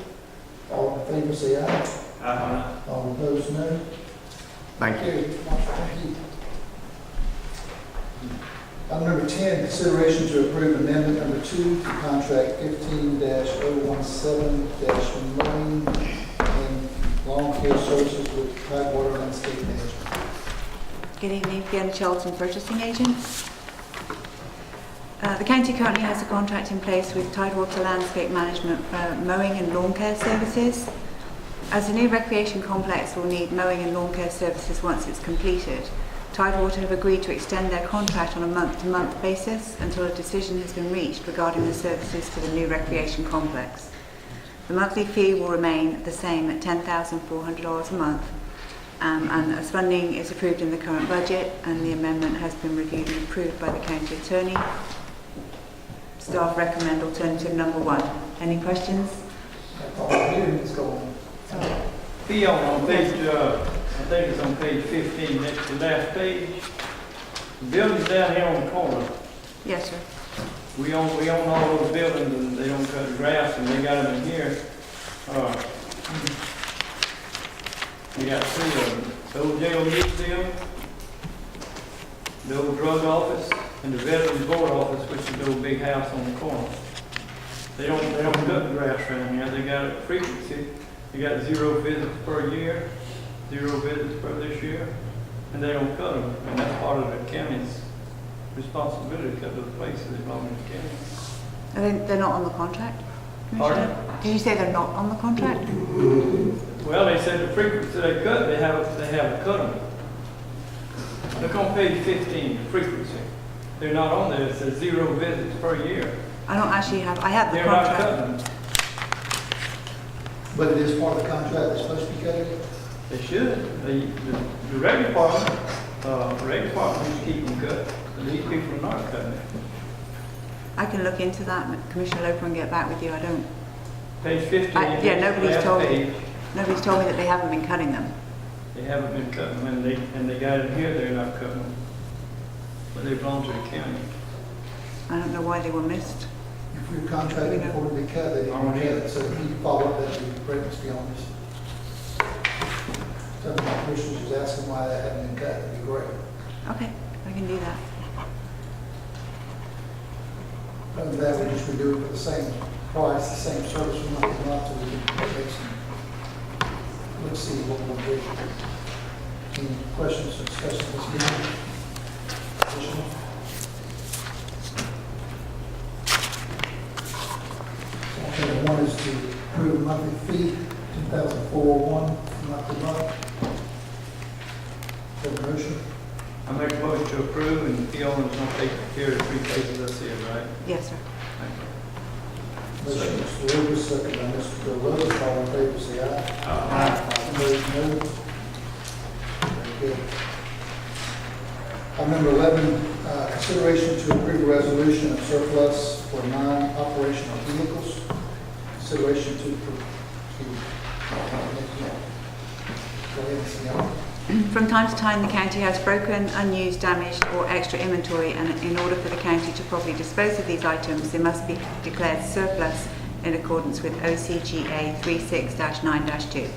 All in favor say aye. Aye. All opposed, no. Thank you. Carried. Thank you. Item number 10, consideration to approve amendment number 2 to contract 15-017-mowing and lawn care services with Tidewater Landscape Management. Good evening, Fiona Charlton, purchasing agent. The county currently has a contract in place with Tidewater Landscape Management for mowing and lawn care services. As the new recreation complex will need mowing and lawn care services once it's completed, Tidewater have agreed to extend their contract on a month-to-month basis until a decision has been reached regarding the services for the new recreation complex. The monthly fee will remain the same at $10,400 a month, and as funding is approved in the current budget and the amendment has been reviewed and approved by the county attorney, staff recommend alternative number 1. Any questions? All hearing is going. Fiona, on page, I think it's on page 15, next to the last page. The buildings down here on the corner, Yes, sir. we own all those buildings and they don't cut the grass and they got them in here. We got 3 of them. The old jail museum, the old drug office, and the Veterans Board office, which is the old big house on the corner. They don't cut the grass around here. They got a frequency. You got 0 visits per year, 0 visits per this year, and they don't cut them. And that's part of the county's responsibility to cut those places as long as the county. They're not on the contract? Pardon? Did you say they're not on the contract? Well, they said the frequency they cut, they haven't cut them. Look on page 15, the frequency. They're not on there. It says 0 visits per year. I don't actually have, I have the They're not contract. cutting them. But it is part of the contract that's supposed to be cutting? They should. The reg department needs to keep them cut. And these people are not cutting it. I can look into that, Commissioner Loper, and get back with you. I don't. Page 15. Yeah, nobody's last told page, me. Nobody's told me that they haven't been cutting them. They haven't been cutting them, and they got it here, they're not cutting them. But they belong to the county. I don't know why they were missed. If you're contracted before they cut, they didn't cut it, so if you can follow up, that would be great, Mr. Young. Some of my commissioners was asking why that hadn't been cut, that'd be great. Okay, I can do that. Other than that, we just redo it for the same price, the same service, we're not giving up, so we can make some let's see what we'll do. Any questions or discussion on this meeting? Additional? Item 1 is to approve monthly fee, $2,401 month to month. Have a motion? I make a motion to approve, and the fee owner is not taking care of the 3 cases that's here, right? Yes, sir. Motion, Mr. Lucas, second by Mr. Bill Rose. All in favor, say aye. Aye. Opposed, no. Very good. Item number 11, consideration to approve a resolution of surplus for non-operational vehicles. Consideration to approve. Go ahead, Ms. Young. From time to time, the county has broken, unused, damaged, or extra inventory, and in order for the county to properly dispose of these items, they must be declared surplus in accordance with OCGA 36-9-2.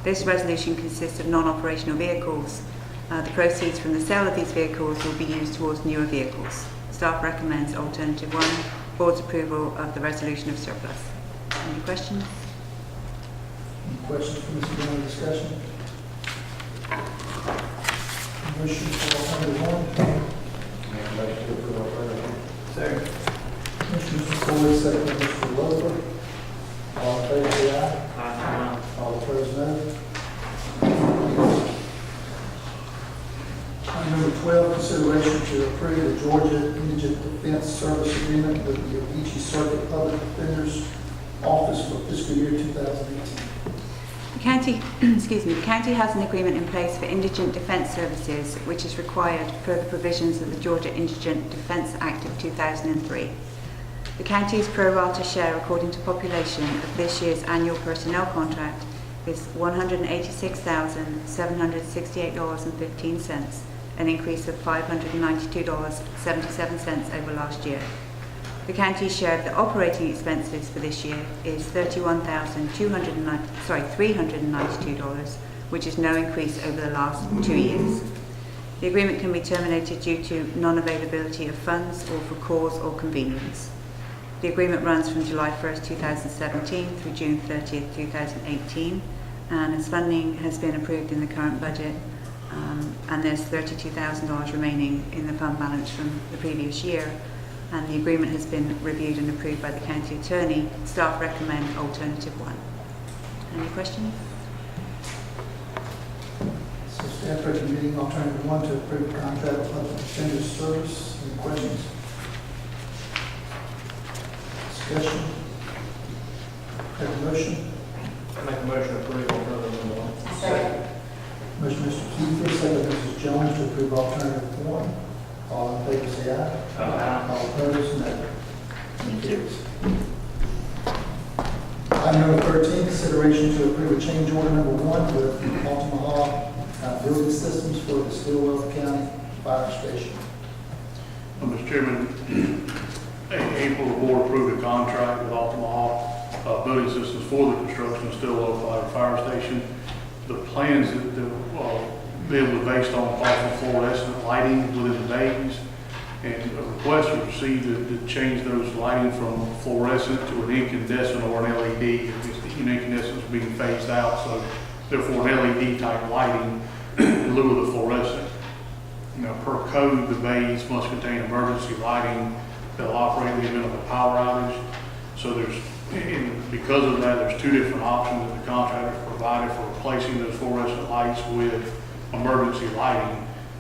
This resolution consists of non-operational vehicles. The proceeds from the sale of these vehicles will be used towards newer vehicles. Staff recommends alternative 1, board's approval of the resolution of surplus. Any questions? Any questions for Mr. Young, discussion? Motion for alternative 1. Make a motion to approve alternative one. Second. Motion, Mr. Corey, second by Mr. Lover. All in favor, say aye. Aye. All opposed, no. Item number 12, consideration to approve the Georgia Indigent Defense Service Agreement with the Ogeechee Circuit Public Defender's Office for fiscal year 2018. The county has an agreement in place for indigent defence services, which is required per the provisions of the Georgia Indigent Defence Act of 2003. The county's pro rata share, according to population, of this year's annual personnel contract is $186,768.15, an increase of $592.77 over last year. The county's share of the operating expenses for this year is $392, which is no increase over the last 2 years. The agreement can be terminated due to non-availability of funds or for cause or convenience. The agreement runs from July 1st, 2017 through June 30th, 2018, and as funding has been approved in the current budget, and there's $32,000 remaining in the fund balance from the previous year, and the agreement has been reviewed and approved by the county attorney. Staff recommend alternative 1. Any questions? So staff recommending alternative 1 to approve the contract with Public Defender's Service. Any questions? Discussion? Have a motion? I make a motion to approve alternative 1. Second. Motion, Mr. Kiefer, second Mrs. Jones to approve alternative 1. All in favor, say aye. Aye. All opposed, no. Thank you. Item number 13, consideration to approve a change order number 1 with Altamaha Building Systems for the Stillwell County Fire Station. Mr. Chairman, in April, the board approved a contract with Altamaha Building Systems for the construction of Stillwell Fire Station. The plans that the bill was based on fluorescent lighting within the bays, and a request was received to change those lighting from fluorescent to an incandescent or an LED. The incandescent was being phased out, so therefore an LED type lighting in lieu of the fluorescent. Now, per code, the bays must contain emergency lighting that will operate in the event of a power outage. So because of that, there's 2 different options that the contractor provided for replacing those fluorescent lights with emergency lighting.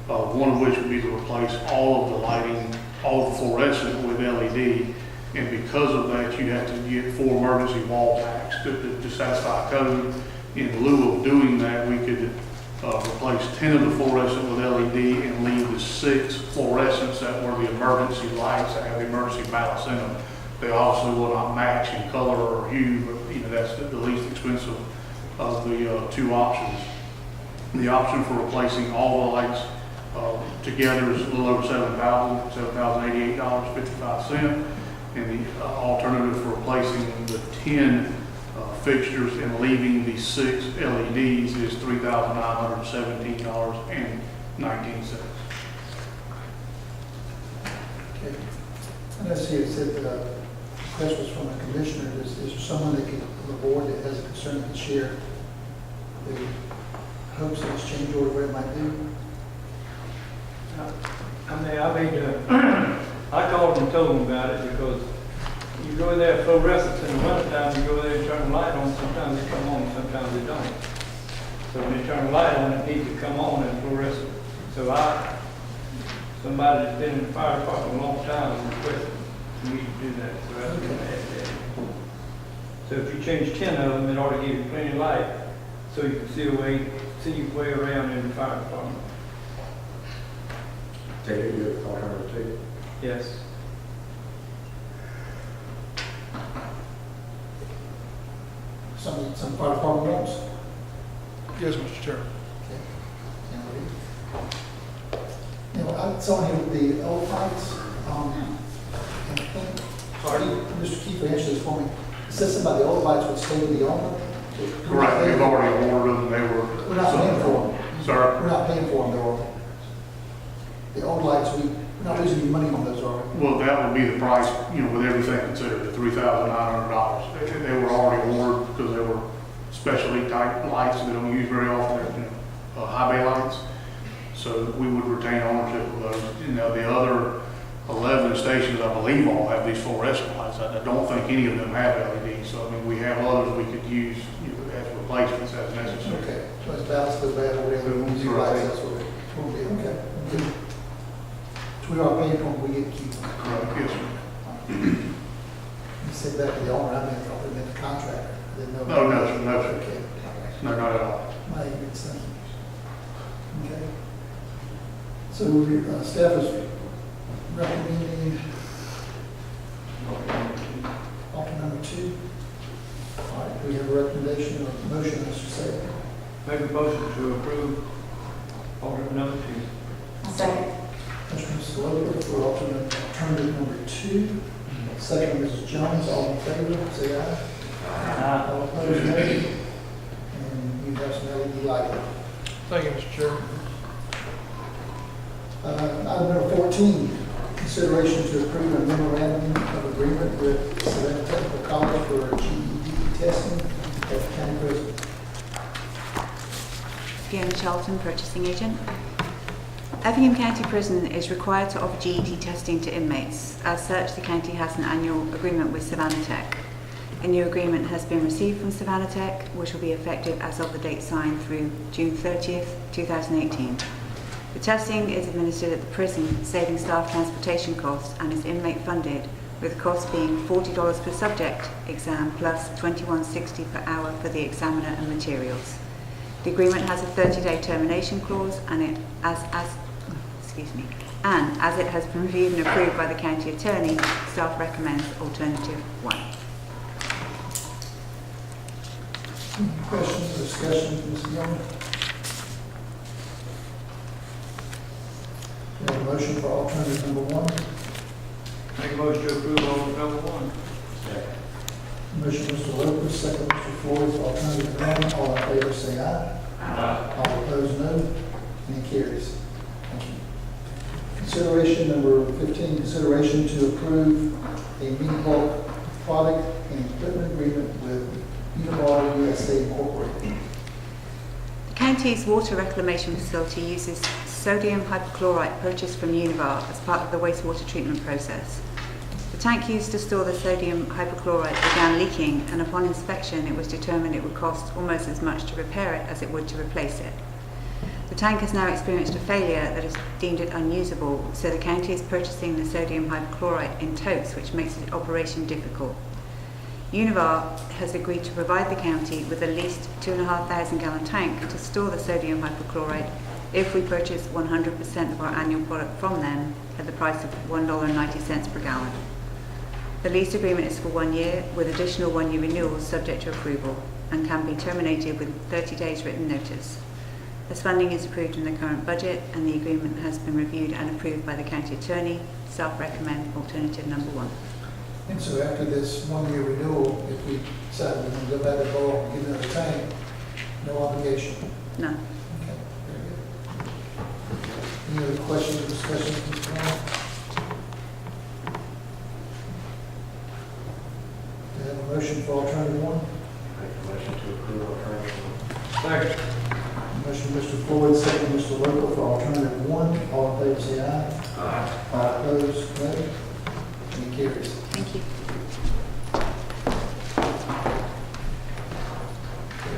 One of which would be to replace all of the lighting, all of the fluorescent with LED. And because of that, you'd have to get 4 emergency wall packs to satisfy code. In lieu of doing that, we could replace 10 of the fluorescent with LED and leave the 6 fluorescents that were the emergency lights that have the emergency balance in them. They also will not match in color or hue, but that's the least expensive of the 2 options. The option for replacing all the lights together is a little over $7,088.55, and the alternative for replacing the 10 fixtures and leaving the 6 LEDs is $3,917.19. Okay. And I see it said the request was from a commissioner. Is there someone that the board that has a concern can share the hopes of this change order, what it might do? I called and told them about it because you go there fluorescents in the wintertime, you go there and turn the light on, sometimes they come on, sometimes they don't. So when you turn the light on, it needs to come on and fluorescent. So somebody that's been in the fire department a long time requested me to do that, so that's going to add that. So if you change 10 of them, it ought to give you plenty of light, so you can see your way around in the fire department. Take it, good alternative. Yes. Some fire department wants? Yes, Mr. Chairman. Now, I saw here with the old lights, and I think, sorry, Mr. Keefe answered this for me. It says something about the old lights would stay with the owner. Correct, we've already ordered them, they were. We're not paying for them. Sorry? We're not paying for them, they're the old lights, we're not losing any money on those, are we? Well, that would be the price, with everything considered, the $3,900. They were already ordered because they were specialty type lights that we don't use very often, high bay lights. So we would retain ownership of those. The other 11 stations, I believe, all have these fluorescent lights. I don't think any of them have LEDs. So, we have others we could use as replacements as necessary. Okay, so it's balanced the bad or whatever, we use lights, that's what it will be, okay. Good. So we are paying for them, we get to keep them. Correct, yes, sir. You said that to the owner, I meant the contractor. I didn't know. No, no, sir, no, sir. Okay. No, not at all. My good sense. Okay. So staff is recommending alternate number 2. All right, we have a recommendation or a motion, I should say. Make a motion to approve alternate number 2. Second. Mr. Lover for alternative number 2. Second, Mrs. Jones, all in favor, say aye. Aye. All opposed, no. And you have some LED lighting. Thank you, Mr. Chairman. Item number 14, consideration to approve a memorandum of agreement with Savannah Technical College for GED testing at the county prison. Fiona Charlton, purchasing agent. Effingham County Prison is required to offer GED testing to inmates. As such, the county has an annual agreement with Savannah Tech. A new agreement has been received from Savannah Tech, which will be effective as of the date signed through June 30th, 2018. The testing is administered at the prison, saving staff transportation costs, and is inmate funded, with the cost being $40 per subject exam plus $21.60 per hour for the examiner and materials. The agreement has a 30-day termination clause, and as it has been reviewed and approved by the county attorney, staff recommends alternative 1. Any questions or discussion, Ms. Young? We have a motion for alternative number 1. Make a motion to approve alternate number 1. Motion, Mr. Lopez, second, Mr. Floyd, for alternative 1. All in favor, say aye. Aye. All opposed, no. And it carries. Thank you. Consideration number 15, consideration to approve a mini bulk product and equipment agreement with Univar USA Incorporated. The county's water reclamation facility uses sodium hypochlorite purchased from Univar as part of the wastewater treatment process. The tank used to store the sodium hypochlorite began leaking, and upon inspection it was determined it would cost almost as much to repair it as it would to replace it. The tank has now experienced a failure that has deemed it unusable, so the county is purchasing the sodium hypochlorite in totes, which makes its operation difficult. Univar has agreed to provide the county with at least 2,500 gallon tank to store the sodium hypochlorite if we purchase 100% of our annual product from them at the price of $1.90 per gallon. The lease agreement is for 1 year, with additional 1-year renewals subject to approval, and can be terminated with 30 days written notice. As funding is approved in the current budget and the agreement has been reviewed and approved by the county attorney, staff recommend alternative number 1. And so after this 1-year renewal, if we decide we're going to go back and borrow and get another tank, no obligation. No. Okay, very good. Any other questions or discussions, Mr. Brown? Do you have a motion for alternative 1? Make a motion to approve alternative 1. Second. Motion Mr. Floyd, second Mr. Roper for alternative one. All in favor, say aye. Aye. All opposed, no. Any carries. Thank you.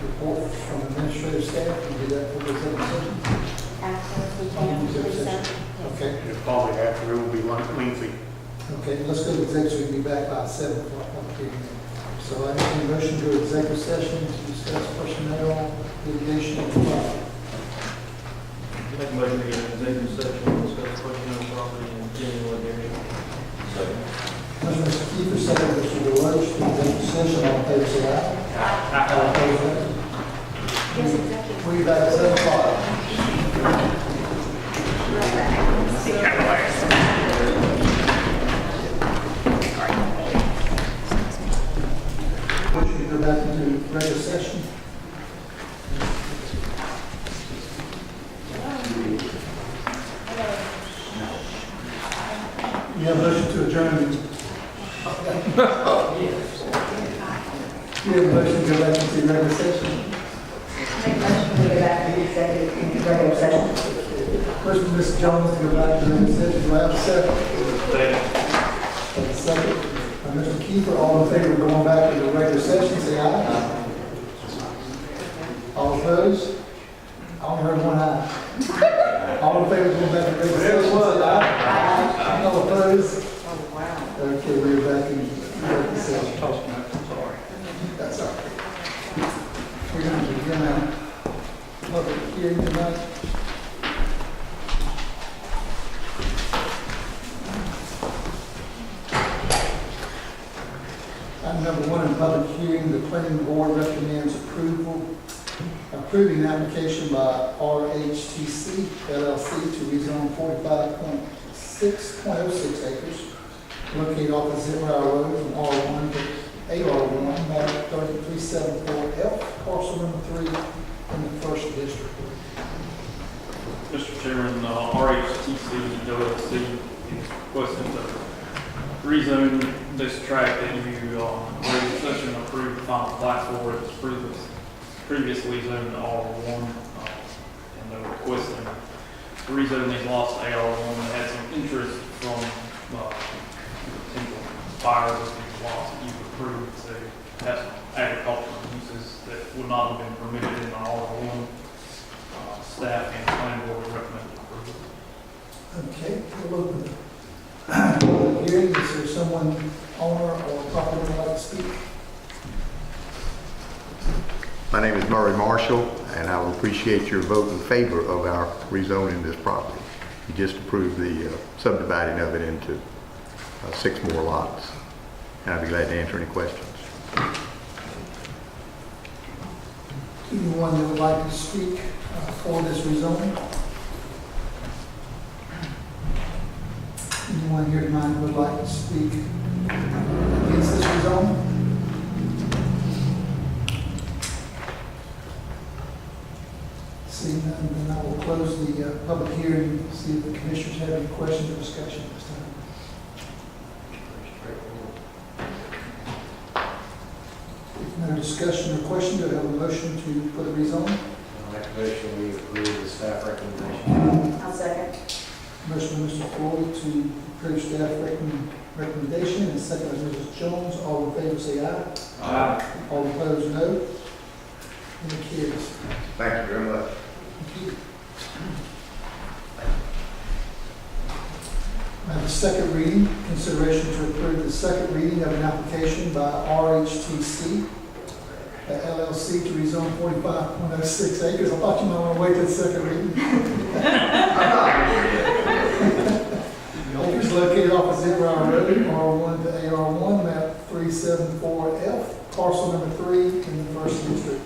Report from administrative staff, can we do that for the executive session? After we can, please, sir. Okay, And probably after, it will be lengthy. okay, let's go to executive, so we can be back by 7 o'clock. Okay. So I need a motion to executive session to discuss personnel, litigation, and property. Make a motion to get an executive session, discuss personnel property and general litigation. Second. Motion Mr. Kiefer, second Mr. Deloach, to executive session, all in favor, say aye. All opposed, no. Yes, executive. We'll be back at 7 o'clock. Motion to go back into regular session. You have a motion to adjourn. You have a motion to go back into regular session. Make a motion to go back to the executive, regular session. First, Ms. Jones to go back to regular session. Do I have a second? Second. Mr. Kiefer, all in favor of going back to the regular session, say aye. All opposed? I only heard one aye. All in favor of going back to regular session, say aye. All opposed? Okay, we're back in regular session. That's all right. We're going to begin our public hearing tonight. Item number one in public hearing, the planning board recommends approving an application by RHTC LLC to rezone 45.6.06 acres located off of Zero Road from R1 to AR1, map 3374F, parcel number 3 in the first district. Mr. Chairman, RHTC LLC is requesting to rezone this tract that you, regular session approved the final plat for. It was previously zoned to R1, and they're requesting to rezone these lots to AR1. They had some interest from potential buyers of these lots that you've approved to have some agricultural uses that would not have been permitted in the R1. Staff and planning board recommend approval. Okay, we'll open the public hearing. Is there someone, owner or property would like to speak? My name is Murray Marshall, and I will appreciate your vote in favor of our rezoning this property. You just approved the subdividing of it into 6 more lots, and I'd be glad to answer any questions. Anyone that would like to speak for this rezoning? Anyone here tonight would like to speak against this rezoning? Seeing none, then I will close the public hearing, see if the commissioners have any questions or discussion at this time. If no discussion or question, do I have a motion to put a rezoning? I'll make a motion, we approve the staff recommendation. I'll second. Motion by Mr. Floyd to approve staff recommendation, and second by Mrs. Jones. All in favor, say aye. Aye. All opposed, no. Any carries. Thank you very much. Thank you. Now, the second reading, consideration to approve the second reading of an application by RHTC LLC to rezone 45.06 acres. I thought you might want to wait till the second reading. Acres located off of Zero Road, R1 to AR1, map 374F, parcel number 3 in the first district.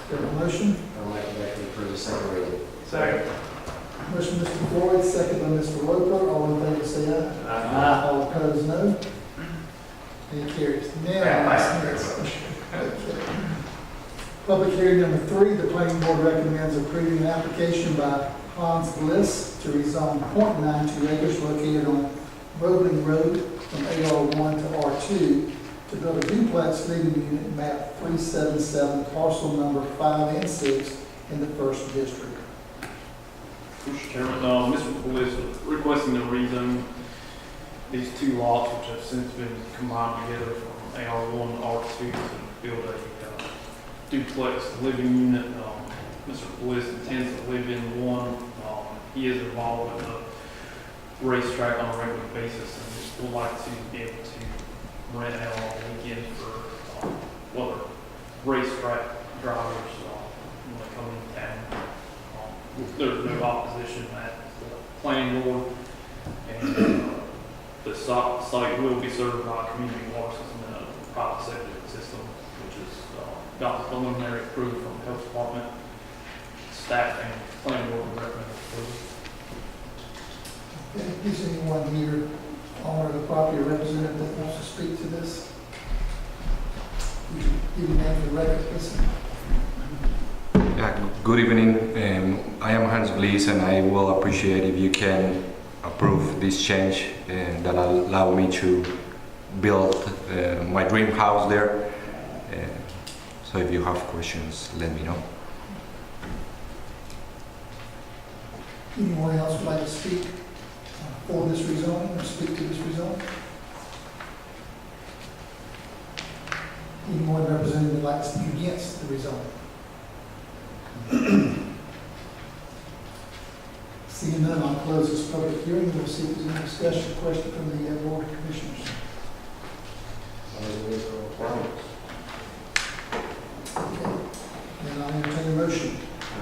Do you have a motion? I'll make a motion, we approve the second reading. Second. Motion Mr. Floyd, second by Mr. Roper. All in favor, say aye. Aye. All opposed, no. Any carries. Now, okay. Public hearing number 3, the planning board recommends approving an application by Hans Bliss to rezone 0.92 acres located on Roebling Road from AR1 to R2 to build a duplex living unit map 377, parcel number 5 and 6 in the first district. Mr. Chairman, Mr. Bliss requesting to rezone these two lots, which have since been combined together from AR1 to R2 to build a duplex living unit. Mr. Bliss intends to live in one. He is involved with the racetrack on a regular basis and just would like to be able to rent out on the weekend for other racetrack drivers when they come into town. There's no opposition at the planning board, and the site will be served by a community water system and a private septic system, which is got the preliminary approval from the health department. Staff and planning board recommend approval. Okay, is anyone here, owner of the property or representative that wants to speak to this? Would you give your name for the record, please? Good evening. I am Hans Bliss, and I will appreciate if you can approve this change that will allow me to build my dream house there. So if you have questions, let me know. Anyone else would like to speak for this rezoning or speak to this rezoning? Anyone representing would like to speak against the rezoning? Seeing none, I'll close this public hearing. We'll see if there's any discussion or question from the board of commissioners. Okay. And I'll entertain a motion.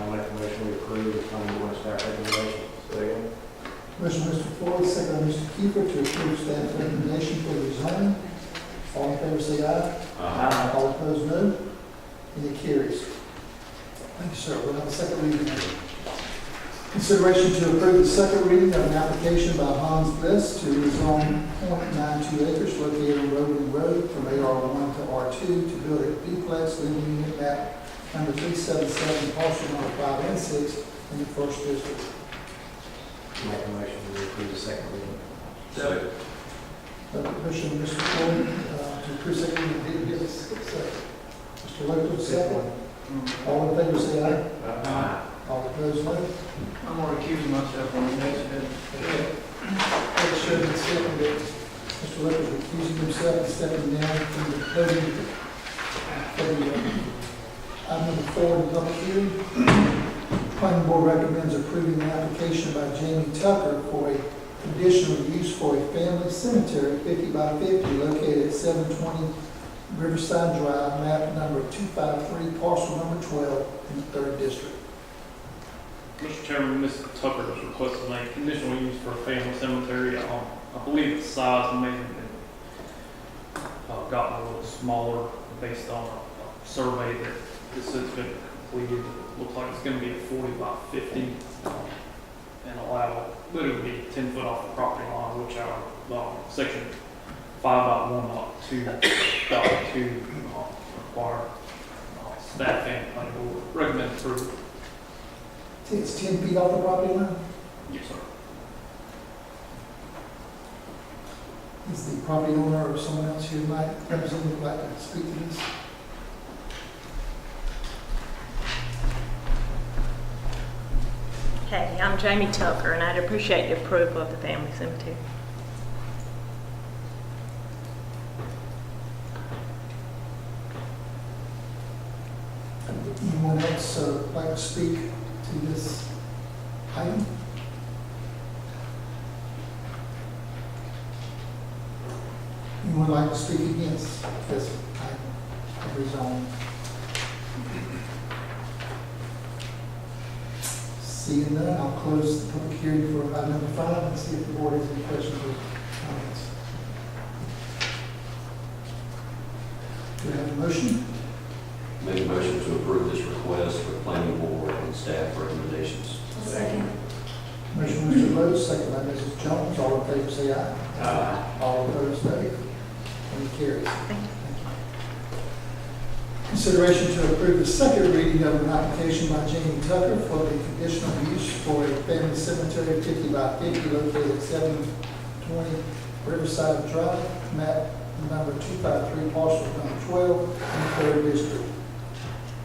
I'll make a motion to approve the planning board staff recommendation. Second. Motion by Mr. Floyd, second by Mr. Kiefer to approve staff recommendation for the rezoning. All in favor say aye. Aye. All opposed no. And it carries. Thank you, sir. We'll have a second reading. Consideration to approve the second reading of an application by Hans Bliss to rezone 0.92 acres located on Rogan Road from AR1 to R2 to build a duplex living unit map number 377, parcel number 5 and 6 in the first district. Make a motion to approve the second reading. Second. Motion, Mr. Floyd, to approve second reading. Did get a second. Mr. Logan, second. All in favor say aye. Aye. All opposed no. I'm going to recuse myself on the next bit. Make sure that Mr. Logan is recusing himself and stepping down from the podium. Item number 4 in the public hearing. Planning board recommends approving the application by Jamie Tucker for a conditional use for a family cemetery 50 by 50 located at 720 Riverside Drive, map number 253, parcel number 12 in the 3rd district. Mr. Chairman, Mr. Tucker is requesting a conditional use for a family cemetery. I believe the size may have been gotten a little smaller based on a survey that has since been completed. It looks like it's going to be a 40 by 50 and allow literally 10 foot off the property line, which our section 5.1.2.2 require staff and planning board recommend approval. It's 10 feet off the property line? Yes, sir. Is the property owner or someone else here might representative like to speak to this? Hey, I'm Jamie Tucker, and I'd appreciate the approval of the family cemetery. Anyone else like to speak to this item? Anyone like to speak against this item of rezoning? Seeing none, I'll close the public hearing for item number 5 and see if the board has any questions or comments. Do we have a motion? Make a motion to approve this request for planning board and staff recommendations. Second. Motion by Mr. Lowe, second by Mrs. Jones. All in favor say aye. Aye. All opposed, no. And it carries. Thank you. Consideration to approve the second reading of an application by Jamie Tucker for the conditional use for a family cemetery 50 by 50 located at 720 Riverside Drive, map number 253, parcel number 12, in the third district.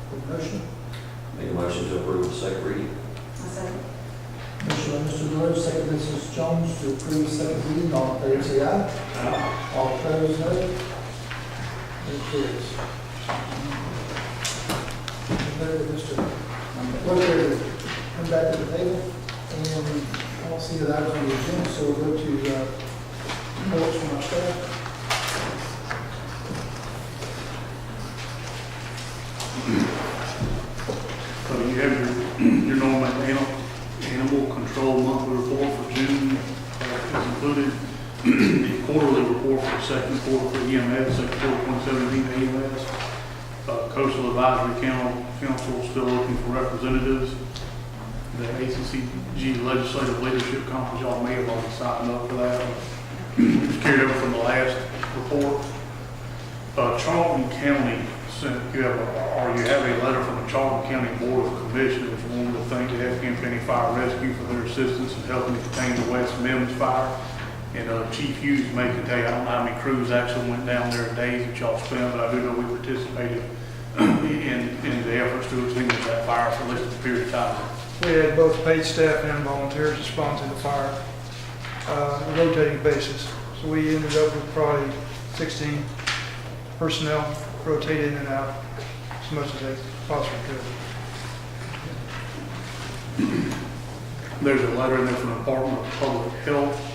Have a motion? Make a motion to approve the second reading. Motion by Mr. Miller, second by Mrs. Jones to approve second reading. All in favor, say aye. Aye. All opposed, no. It carries. Mr. Clerk, come back to the table, and I don't see that items on the agenda, so we'll go to reports from our staff. So you have your normal animal control monthly report for June. Is included the quarterly report for the second quarter for EMS, second quarter 2017 EMS. Coastal Advisory Council still looking for representatives. The ACCG Legislative Leadership Conference, y'all may have already signed up for that. It was carried over from the last report. Charlton County sent, you have a letter from the Charlton County Board of Commissioners wanting to thank the Effingham County Fire Rescue for their assistance in helping to contain the West Mims fire. And Chief Hughes may can tell you, I don't know how many crews actually went down there days that y'all spent, but I do know we participated in the efforts to extinguish that fire for at least a period of time. We had both paid staff and volunteers respond to the fire on a rotating basis. So we ended up with probably 16 personnel rotated in and out as much as they possibly could. There's a letter in there from the Department of Public Health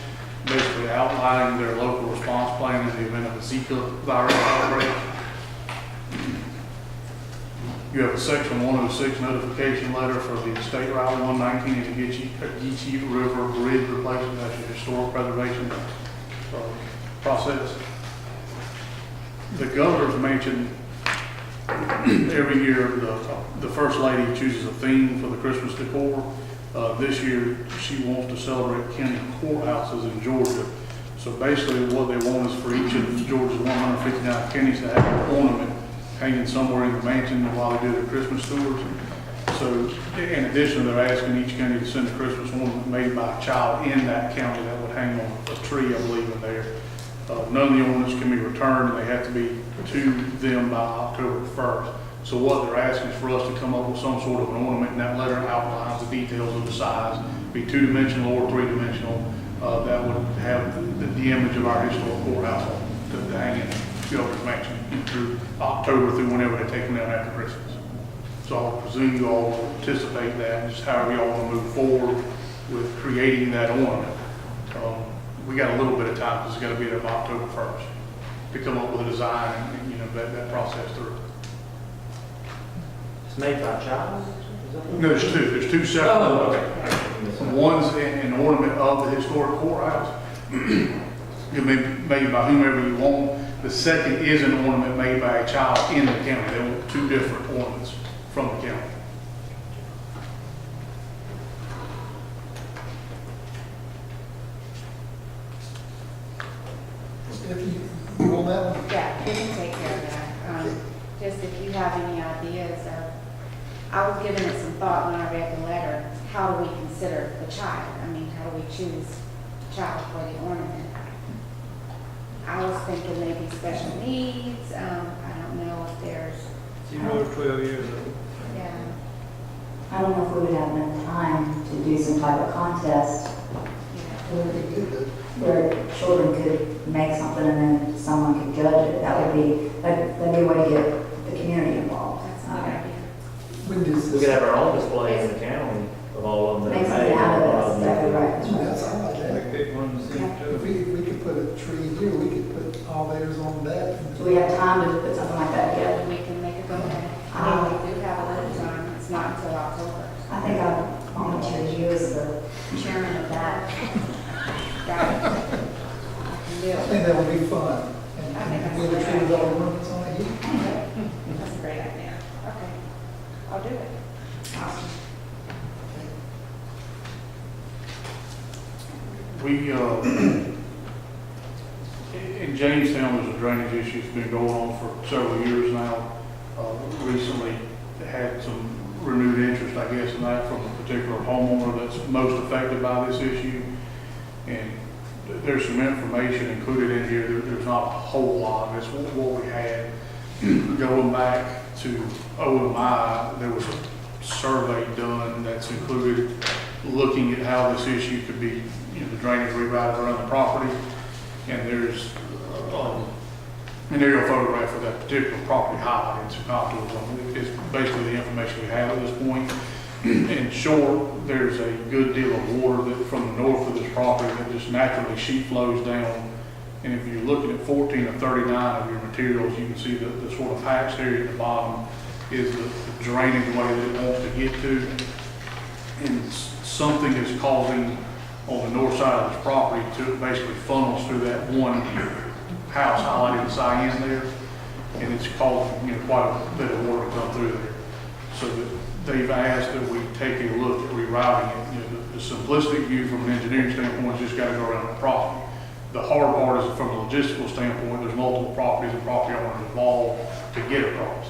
basically outlining their local response plan in the event of a Zika virus outbreak. You have a Section 106 notification letter for the State Route 119 and the Geechee River Bridge replacement. That's your historic preservation process. The governor's mentioned every year the First Lady chooses a theme for the Christmas decor. This year, she wants to celebrate county courthouses in Georgia. So basically what they want is for each of Georgia's 159 counties to have an ornament hanging somewhere in the mansion while they do their Christmas tours. So in addition, they're asking each county to send a Christmas ornament made by a child in that county that would hang on a tree, I believe, in there. None of the ornaments can be returned, and they have to be to them by October 1st. So what they're asking is for us to come up with some sort of an ornament, and that letter outlines the details of the size, be two-dimensional or three-dimensional, that would have the image of our historic courthouse to hang in the governor's mansion through October through whenever they take them down after Christmas. So I presume you all will participate in that, and just however you all want to move forward with creating that ornament. We got a little bit of time, because it's got to be there by October 1st to come up with a design and that process through. It's made by a child? No, there's two. There's two separate. Oh, okay. One's an ornament of the historic courthouse. It may be made by whomever you want. The second is an ornament made by a child in the county. They want two different ornaments from the county. If you want that one? Yeah, we can take care of that. Just if you have any ideas of, I was giving it some thought when I read the letter. How do we consider the child? I mean, how do we choose the child for the ornament? I was thinking maybe special needs. I don't know if there's. 0 to 12 years old. Yeah. I don't know if we would have enough time to do some type of contest where children could make something and then someone could judge it. That'd be a way to get the community involved. That's a good idea. When does We could have our own display in the county of all of them. Make something out of it, that's exactly right. That's all right. Like pick one to see If we could put a tree here, we could put all theirs on that. Do we have time to put something like that together? We can make a go ahead. I mean, we do have a little time. It's not until October. I think I'll volunteer you as the chairman of that. Right. I can do I it. think that would be fun. And I think that's we have a a great tree with all idea. the ornaments on it. That's a great idea. Okay. I'll do it. Awesome. We, in Jamestown, there's a drainage issue that's been going on for several years now. Recently had some renewed interest, I guess, in that from a particular homeowner that's most affected by this issue. And there's some information included in here. There's not a whole lot. It's what we had. Going back to OMI, there was a survey done that's included looking at how this issue could be, the drainage rerouted around the property. And there's an aerial photograph of that particular property highlighted, some contours on it. It's basically the information we have at this point. In short, there's a good deal of water that from the north of this property that just naturally sheet flows down. And if you're looking at 14 or 39 of your materials, you can see the sort of hatched area at the bottom is the drainage way that it wants to get to. And something is causing on the north side of this property to basically funnels through that one house highlighted in cyan there. And it's causing quite a bit of water to come through there. So that they've asked that we take a look at rerouting it. The simplistic view from an engineering standpoint is just got to go around the property. The hard part is from a logistical standpoint, there's multiple properties and property owners involved to get across.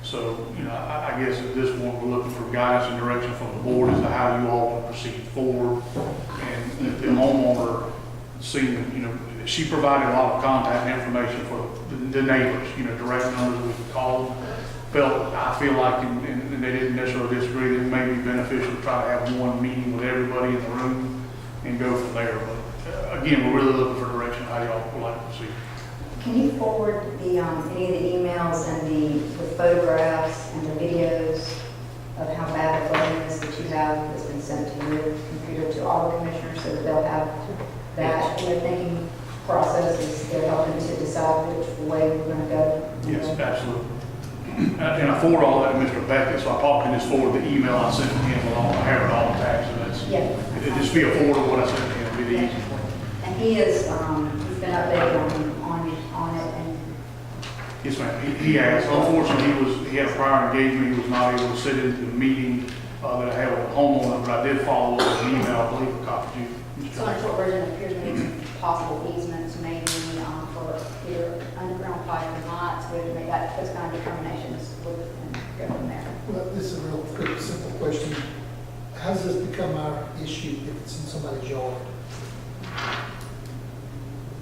So, I guess at this point, we're looking for guidance and direction from the board as to how you all want to proceed forward. And if the homeowner seen, she provided a lot of contact information for the neighbors, direct numbers we could call them. I feel like, and they didn't necessarily disagree, that it may be beneficial to try to have one meeting with everybody in the room and go from there. But again, we're really looking for direction how y'all would like to proceed. Can you forward any of the emails and the photographs and the videos of how bad the flooding is that you have that's been sent to your computer to all the commissioners so that they'll have that in their thinking process as they're helping to decide which way we're going to go? Yes, absolutely. And I forward all that to Mr. Beckett, so I probably can just forward the email I sent to him with all, I have it all attached, and that's, it'd just be a forward of what I sent to him, it'd be the easiest one. And he is, he's been updated on it, and Yes, ma'am. He has. Unfortunately, he had a prior engagement. He was not able to sit in the meeting that I had with the homeowner, but I did follow up with an email, I believe, a copy to you. so in a short version, it appears to be some possible easements maybe for either underground pipe or not, so we have to make those kind of determinations and go from there. Well, this is a real quick, simple question. How does this become our issue if it's in somebody's yard? I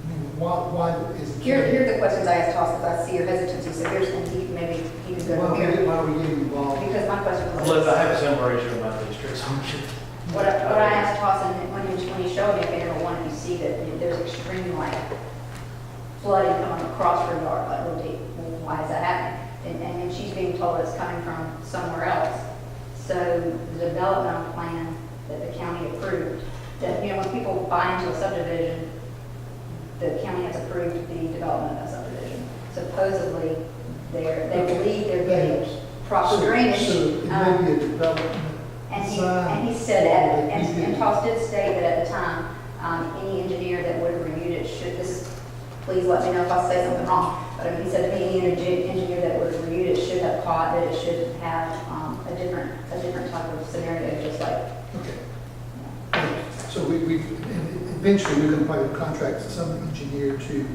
mean, why is it? Here are the questions I asked Toss, because I see your hesitancy, so here's, and maybe he can go from here. Why are we getting involved? Because my question was. Unless I have a similar issue about the district's ownership. What I asked Toss, and when he showed me, if they ever wanted to see that there's extreme flooding coming across her yard, like real deep. Well, why is that happening? And she's being told it's coming from somewhere else. So the development plan that the county approved, that, when people buy into a subdivision, the county has approved the development of a subdivision. Supposedly, they believe they're getting proper drainage. So it may be a development. And he said that, and Toss did state that at the time, any engineer that would have reviewed it please let me know if I say something wrong, but he said to me, any engineer that would have reviewed it should have caught that it should have a different type of scenario, just like. Okay. So eventually we're going to probably contract some engineer to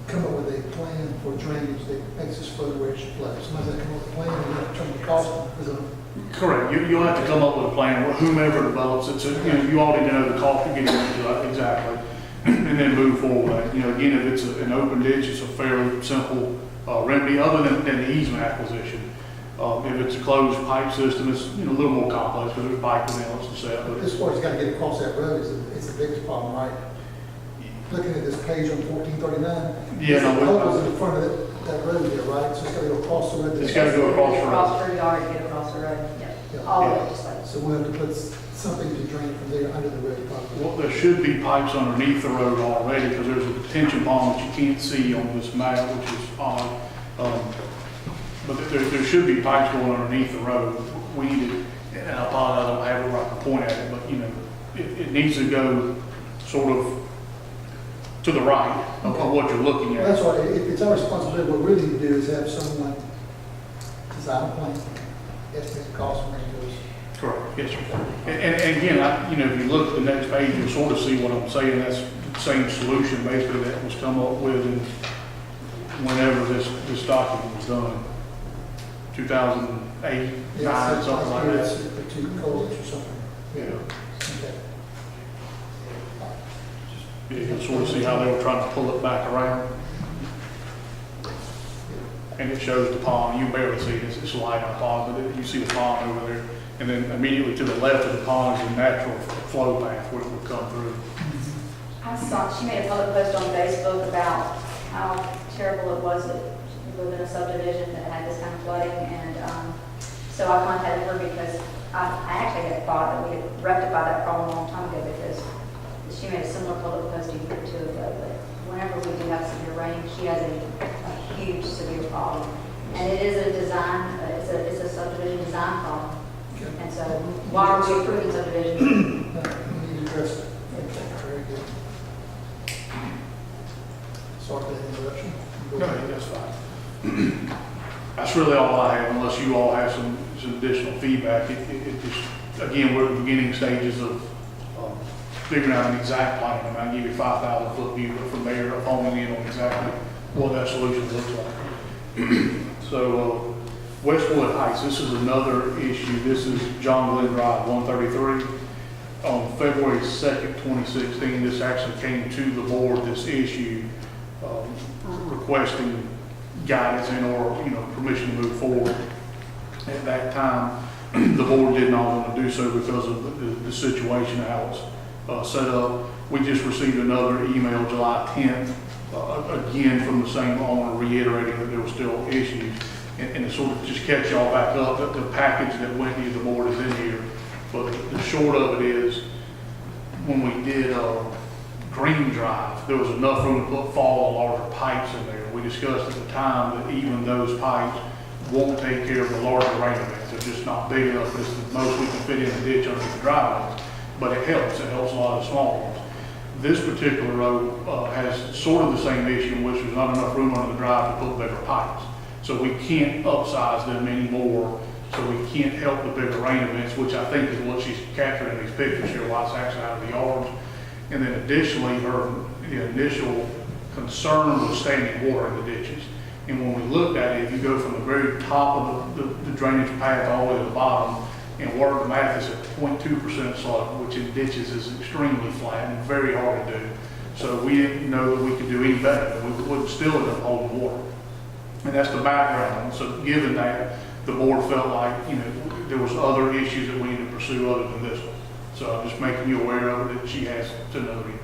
come up with a plan for drainage that makes this flow where it should flow. Somebody's going to come up with a plan and you have to determine the cost. Correct. You'll have to come up with a plan, whomever develops it. So, you all need to know the cost of getting into it exactly, and then move forward. Again, if it's an open ditch, it's a fairly simple remedy, other than the easement acquisition. If it's a closed pipe system, it's a little more complex because there's pipe inlets and stuff. But this part has got to get across that road is the biggest problem, right? Looking at this page on 1439. Yeah, no, the was in the front of that road there, right? So it's got to go across the road. It's got to go across the road. Across her yard, get across the road. All of it, just like. So we'll have to put something to drain from there under the road probably. Well, there should be pipes underneath the road already because there's a detention pond that you can't see on this map, which is odd. But there should be pipes going underneath the road. We need to, and I apologize, I don't have it where I can point at it, but it needs to go sort of to the right of what you're looking at. Well, that's why if it's our responsibility, what we need to do is have someone design a plan, estimate the cost, and bring it to us. Correct. Yes, sir. And again, if you look at the next page, you'll sort of see what I'm saying. That's the same solution basically that was come up with whenever this document was done, 2008, 9, something like that. The two codes or something. Yeah. Okay. You can sort of see how they were trying to pull it back around. And it shows the pond. You barely see it. It's light on the pond, but you see the pond over there. And then immediately to the left of the pond is a natural flow path where it would come through. I saw, she made a public post on Facebook about how terrible it was that we live in a subdivision that had this kind of flooding, and so I contacted her because I actually had thought that we had rectified that problem a long time ago, because she made a similar public posting a year or two ago, but whenever we do have severe rain, she has a huge severe problem. And it is a design, it's a subdivision design problem. And so why are we approving subdivision? We need to address it. Okay, very good. Sorry for the interruption. No, that's fine. That's really all I have, unless you all have some additional feedback. It just, again, we're at the beginning stages of figuring out an exact plan. And I'll give you a 5,000 foot view, but from there, honing in on exactly what that solution looks like. So, Westwood Heights, this is another issue. This is John Glenn Drive, 133. On February 2nd, 2016, this actually came to the board, this issue, requesting guidance and or permission to move forward. At that time, the board did not want to do so because of the situation, how it's set up. We just received another email July 10th, again from the same owner, reiterating that there were still issues. And to sort of just catch y'all back up, the package that went to the board is in here. But the short of it is, when we did Green Drive, there was enough room to put fall and larger pipes in there. We discussed at the time that even those pipes won't take care of the larger rain events. They're just not big enough. It's the most we can fit in the ditch under the driveway. But it helps. It helps a lot of small ones. This particular road has sort of the same issue, in which there's not enough room under the drive to put bigger pipes. So we can't upsize them anymore. So we can't help the bigger rain events, which I think is what she's capturing in these pictures here, why it's actually out of the yards. And then additionally, the initial concern was standing water in the ditches. And when we looked at it, if you go from the very top of the drainage path all the way to the bottom and work the math, is at 0.2% slope, which in ditches is extremely flat and very hard to do. So we didn't know that we could do any better. We would still end up holding water. And that's the background. So given that, the board felt like, there was other issues that we need to pursue other than this one. So I'm just making you aware of it, that she has to another email.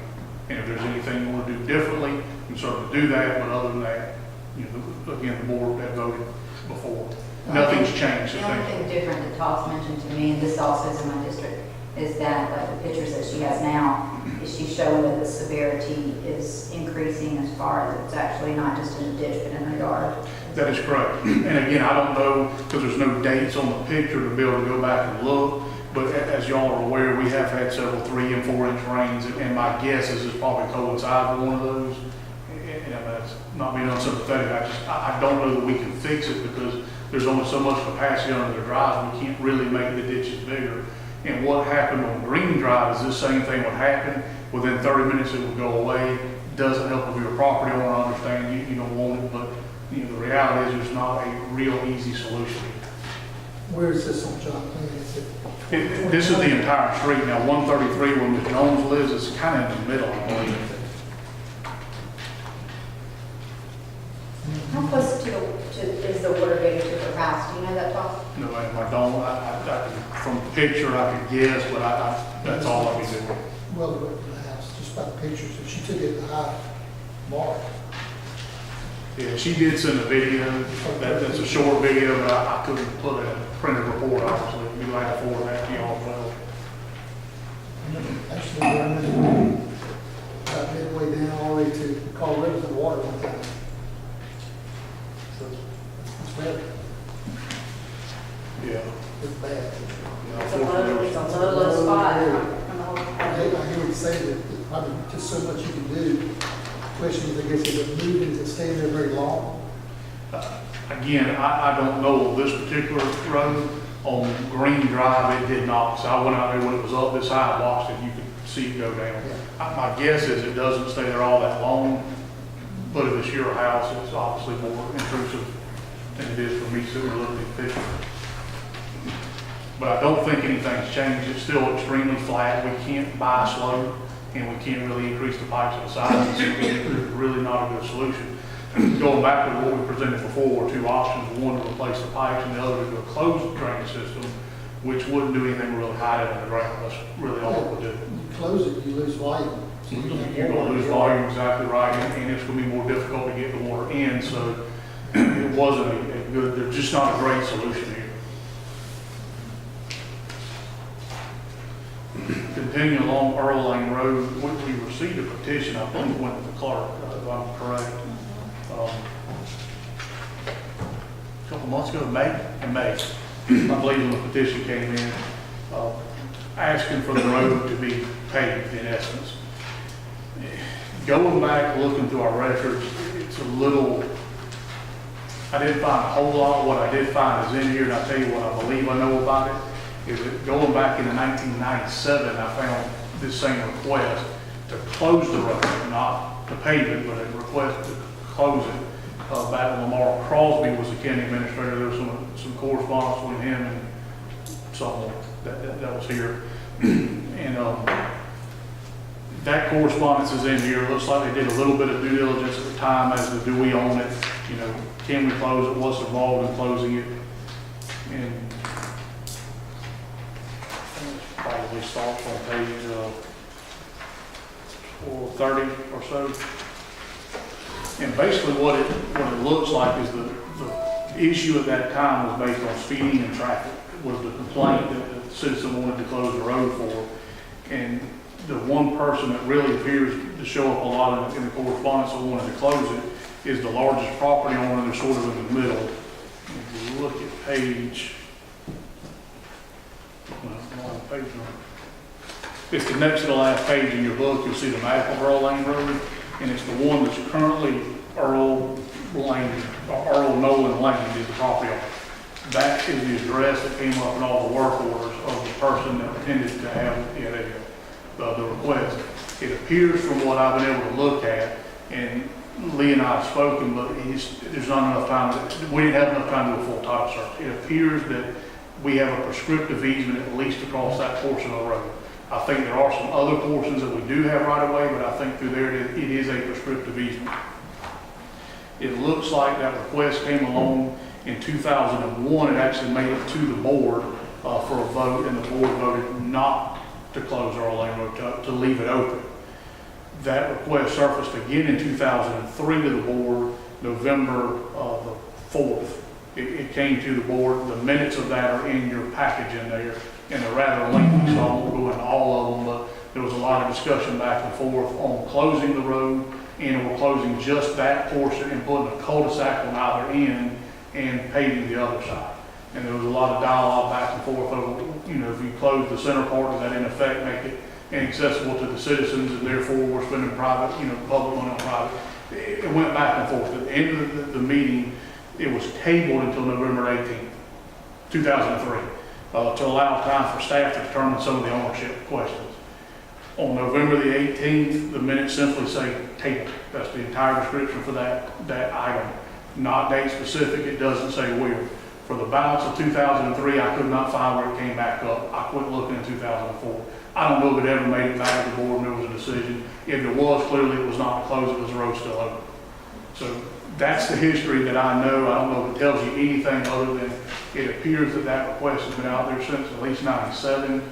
And if there's anything you want to do differently, you can certainly do that. But other than that, again, the board had voted before. Nothing's changed. The only thing different that Todd's mentioned to me, and this also is in my district, is that the pictures that she has now, is she's showing that the severity is increasing as far as it's actually not just in a ditch, but in her yard. That is correct. And again, I don't know, because there's no dates on the picture to be able to go back and look, but as y'all are aware, we have had several 3 and 4 inch rains, and my guess is it's probably coincides with one of those. And that's not being unsympathetic. I don't know that we can fix it, because there's only so much capacity under the drive. We can't really make the ditches bigger. And what happened on Green Drive is this same thing would happen. Within 30 minutes, it would go away. Doesn't help if you're a property owner. I understand you don't want it, but the reality is there's not a real easy solution. Where is this on John? This is the entire street. Now, 133, where Ms. Jones lives, is kind of in the middle, I believe. How close is the water getting to her house? Do you know that, Todd? No, ma'am, I don't. From the picture, I could guess, but that's all I can do. Well, the way to the house, just by the pictures, if she took it at the high mark. Yeah, she did send a video. That's a short video, but I couldn't put a printed report, obviously. We'd like to forward that to y'all as well. Actually, we're about midway down all the way to Call Rivers and water one time. So it's bad. Yeah. It's bad. It's a low spot from the whole. I hear what you say, that there's probably just so much you can do. Question is, I guess, is it moving to stay there very long? Again, I don't know this particular road. On Green Drive, it did not. So I went out there when it was up this high and watched it. You could see it go down. My guess is it doesn't stay there all that long. But if it's your house, it's obviously more intrusive than it is for me sitting looking at the picture. But I don't think anything's changed. It's still extremely flat. We can't buy slope. and we can't really increase the pipes in size, so it's really not a good solution. Going back to what we presented before, were two options: one to replace the pipes, and the other to do a closed drainage system, which wouldn't do anything really hide it in the ground. That's really all it would do. You close it, you lose volume. So You're going to lose volume, exactly right, and it's going to be more difficult to get the water in, so it wasn't a good, there's just not a great solution here. Continuing along Earl Lane Road, we received a petition, I think it went to the clerk, if I'm correct. A couple months ago, May, I believe when the petition came in, asking for the road to be paved in essence. Going back, looking through our records, it's a little, I didn't find a whole lot. What I did find is in here, and I'll tell you what I believe I know about it, is that going back into 1997, I found this same request to close the road, not to pave it, but a request to close it. Back when Lamar Crosby was the county administrator, there was some correspondence with him and someone that was here. And that correspondence is in here. It looks like they did a little bit of due diligence at the time as to do we own it, you know, can we close it, what's involved in closing it. And it probably starts on page 430 or so. And basically what it looks like is the issue at that time was based on speeding and traffic, was the complaint that the citizen wanted to close the road for. And the one person that really appears to show up a lot in the correspondence that wanted to close it is the largest property owner. They're sort of in the middle. If you look at page, it's the next to the last page in your book, you'll see the map of Earl Lane Road, and it's the one that's currently Earl Nolan Lane is the property owner. That is the address that came up in all the work orders of the person that intended to have the request. It appears from what I've been able to look at, and Lee and I have spoken, but there's not enough time. We didn't have enough time to do a full title search. It appears that we have a prescriptive easement at least across that portion of the road. I think there are some other portions that we do have right away, but I think through there it is a prescriptive easement. It looks like that request came along in 2001. It actually made it to the board for a vote, and the board voted not to close Earl Lane Road, to leave it open. That request surfaced again in 2003 to the board, November the 4th. It came to the board. The minutes of that are in your package in there, and they're rather lengthy, so I won't go into all of them, but there was a lot of discussion back and forth on closing the road, and we're closing just that portion and putting a cul-de-sac on either end and paving the other side. And there was a lot of dialogue back and forth over, you know, if you close the center part, does that in effect make it inaccessible to the citizens, and therefore we're spending private, you know, public money on private. It went back and forth. At the end of the meeting, it was tabled until November 18th, 2003, to allow time for staff to determine some of the ownership questions. On November the 18th, the minutes simply say table. That's the entire description for that item. Not date specific, it doesn't say where. For the balance of 2003, I could not find where it came back up. I quit looking in 2004. I don't know if it ever made it back to the board and there was a decision. If there was, clearly it was not closed, it was the road still open. So that's the history that I know. I don't know if it tells you anything other than it appears that that request has been out there since at least 97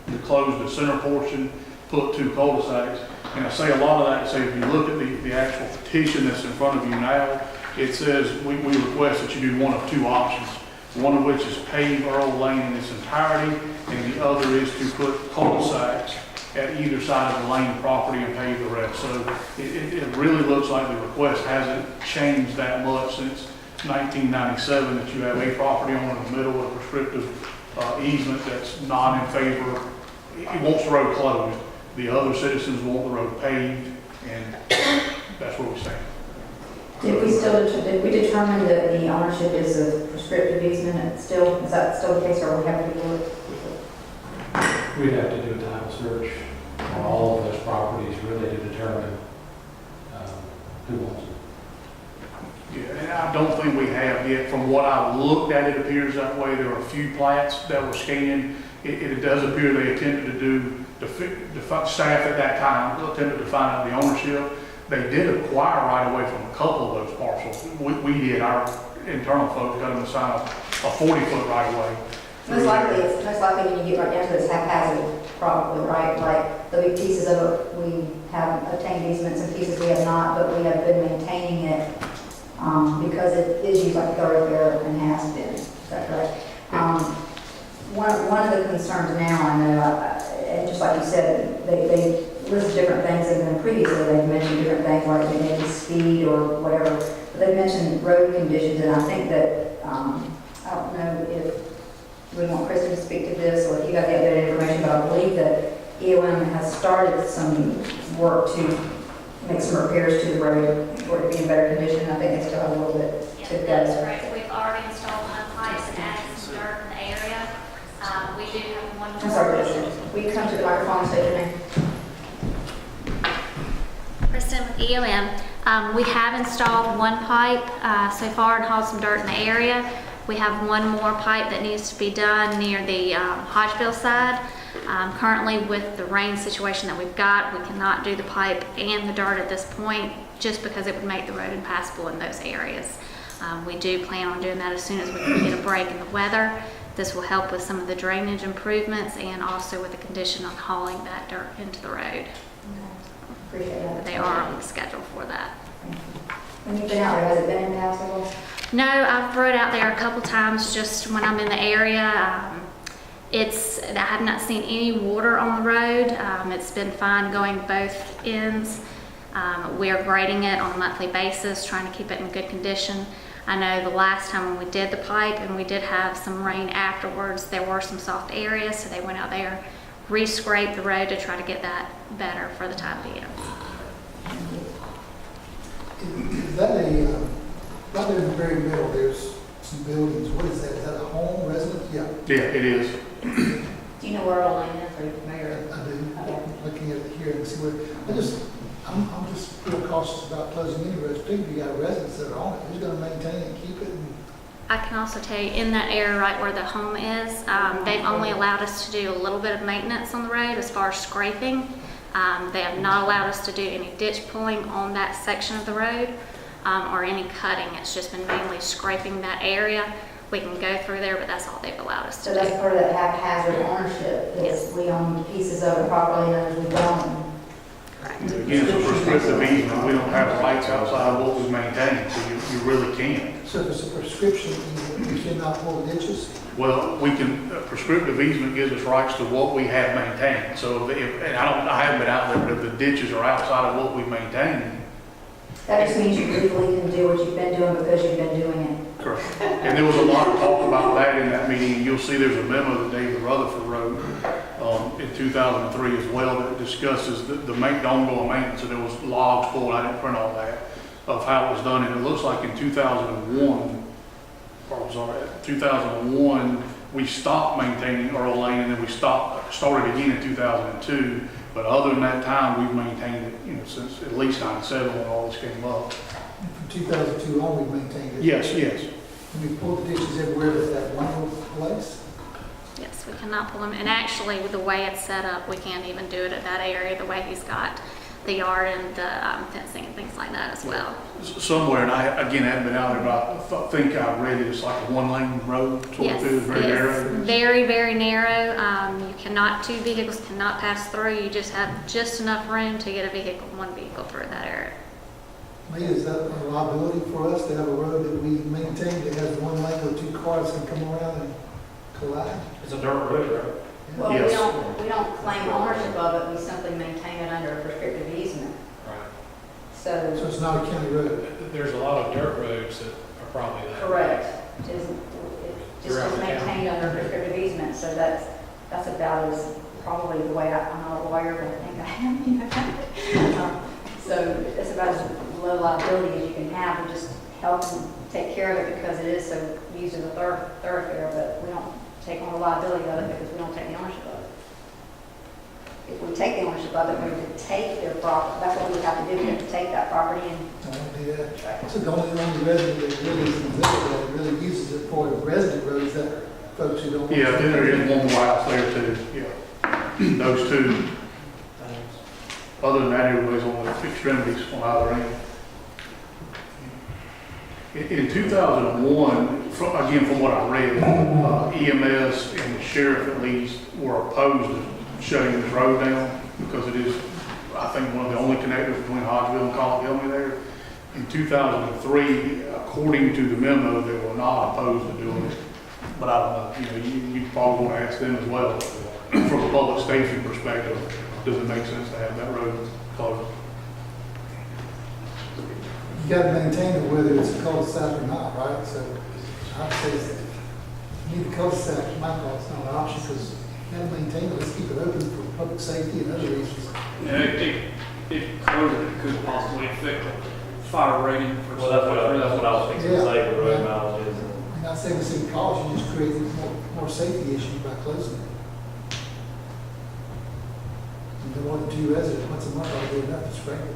to close the center portion, put two cul-de-sacs. And I say a lot of that to say if you look at the actual petition that's in front of you now, it says we request that you do one of two options, one of which is pave Earl Lane in its entirety, and the other is to put cul-de-sacs at either side of the lane property and pave the rest. So it really looks like the request hasn't changed that much since 1997, that you have a property owner in the middle with a prescriptive easement that's not in favor. It wants the road closed. The other citizens want the road paved, and that's where we stand. Did we determine that the ownership is a prescriptive easement and is that still the case, or we have to do it? We'd have to do a title search on all of those properties really to determine who owns them. Yeah, and I don't think we have yet. From what I've looked at, it appears that way. There are a few plats that were scanned. It does appear they attempted to do staff at that time attempted to find out the ownership. They did acquire right away from a couple of those parcels. We did, our internal folks got them to sign a 40-foot right away. Most likely when you get right down to it, it's haphazard, probably, right? Like, there'll be pieces of it, we have obtained easements and pieces we have not, but we have been maintaining it, because it is used like a thoroughfare and has been. Is that correct? One of the concerns now, I know, and just like you said, they list different things, and then previously they've mentioned different things like maybe speed or whatever, but they've mentioned road conditions, and I think that, I don't know if we want Kristen to speak to this, or if you got the updated information, but I believe that EOM has started some work to make some repairs to the road for it to be in better condition. I think they still have a little bit to go. That's correct. We've already installed mud pipes and added some dirt in the area. We do have one more. I'm sorry, Kristen. Will you come to the microphone and state your name? Kristen with EOM. We have installed one pipe so far and hauled some dirt in the area. We have one more pipe that needs to be done near the Hodgeville side. Currently, with the rain situation that we've got, we cannot do the pipe and the dirt at this point, just because it would make the road impassable in those areas. We do plan on doing that as soon as we can get a break in the weather. This will help with some of the drainage improvements and also with the condition on hauling that dirt into the road. Appreciate that. They are on the schedule for that. When you've been out there, has it been impassable? No, I've rode out there a couple times just when I'm in the area. I have not seen any water on the road. It's been fine going both ends. We are grading it on a monthly basis, trying to keep it in good condition. I know the last time when we did the pipe and we did have some rain afterwards, there were some soft areas, so they went out there, re-scraped the road to try to get that better for the time being. Is that a, right there in the very middle, there's some buildings. What is that? Is that a home, residence? Yeah. Yeah, it is. Do you know where Earl Lane is? Are you familiar? I do. Okay. Looking at it here and see where, I'm just real cautious about closing any roads. Particularly if you got residents that are on it. Who's going to maintain it and keep it? I can also tell you, in that area right where the home is, they've only allowed us to do a little bit of maintenance on the road as far as scraping. They have not allowed us to do any ditch pulling on that section of the road or any cutting. It's just been mainly scraping that area. We can go through there, but that's all they've allowed us to So do. that's part of that haphazard ownership, is we own pieces of the property and others we don't. Correct. Again, it's a prescriptive easement. We don't have rights outside of what we maintain, so you really can't. So if it's a prescription, you cannot pull ditches? Well, we can, prescriptive easement gives us rights to what we have maintained. So and I haven't been out there, but if the ditches are outside of what we maintain. That just means you legally can do what you've been doing because you've been doing it. Correct. And there was a lot of talk about that in that meeting. You'll see there's a memo that David Rutherford wrote in 2003 as well that discusses the ongoing maintenance. And there was logs pulled, I didn't print all that, of how it was done. And it looks like in 2001, we stopped maintaining Earl Lane, and then we started again in 2002. But other than that time, we've maintained it, since at least 97 when all this came up. From 2002 on, we've maintained it? Yes. And we pulled the ditches everywhere but that one little place? Yes, we cannot pull them. And actually, with the way it's set up, we can't even do it at that area, the way he's got the yard and the fencing and things like that as well. Somewhere, and I, again, haven't been out there, but I think I read it, it's like a one-lane road, Yes, very narrow. very, very narrow. Two vehicles cannot pass through. You just have just enough room to get one vehicle through that area. Lee, is that a liability for us to have a road that we maintain that has one lane where two cars can come around and collide? It's a dirt road, right? Well, Yes. we don't claim ownership of it, we simply maintain it under a prescriptive easement. Right. So So, it's not a county road? There's a lot of dirt roads that are probably that. correct. It just Throughout is the county. maintained under a prescriptive easement, so that's about as probably the way I'm not a lawyer, but I think I am. So it's about as low liability as you can have, we just help them take care of it because it is so used as a thoroughfare, but we don't take on the liability of it because we don't take the ownership of it. If we take the ownership of it, we would take their property. That's what we would have to do. We have to take that property and I won't do that. So the only resident that really is in that really uses it for the resident roads that folks who don't. Yeah, there is one more house there too, yeah. those two. Other than that, everybody's on the extremities on either end. In 2001, again, from what I read, EMS and the sheriff at least were opposed to shutting this road down because it is, I think, one of the only connectors between Hodgeville and Columbiana there. In 2003, according to the memo, they were not opposed to doing it. But I don't know, you probably want to ask them as well. From a public safety perspective, does it make sense to have that road closed? You gotta maintain it whether it's a cul-de-sac or not, right? So I'd say that you need a cul-de-sac, my thought, it's not an option because you gotta maintain it, let's keep it open for public safety and other reasons. Yeah, if closed, it could possibly affect the fire rating for. Well, that's what I was fixing to say, the road mileage is. I'm not saying it's any cause, you just create more safety issues by closing it. You don't want the 2 residents, once a month, I'll do enough to sprinkle it.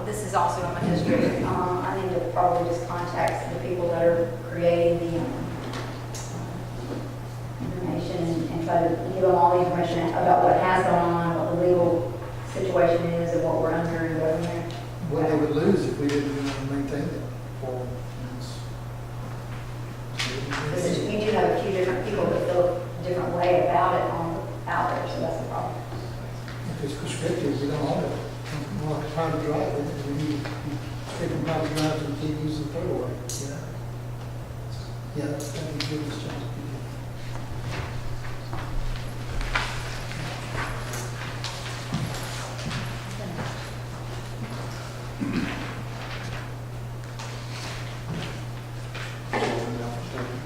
This is also in my district. I need to probably just contact the people that are creating the information and try to give them all the information about what has gone on, what the legal situation is, and what we're under and go from there. What they would lose if we didn't maintain it for Because you do have a few different people that feel a different way about it out there, so that's the problem. If it's prescriptive, we don't own it. We're like a private drive, we need to take from private drives and keep using the thoroughway, Yeah, that'd be good, Mr. Jones.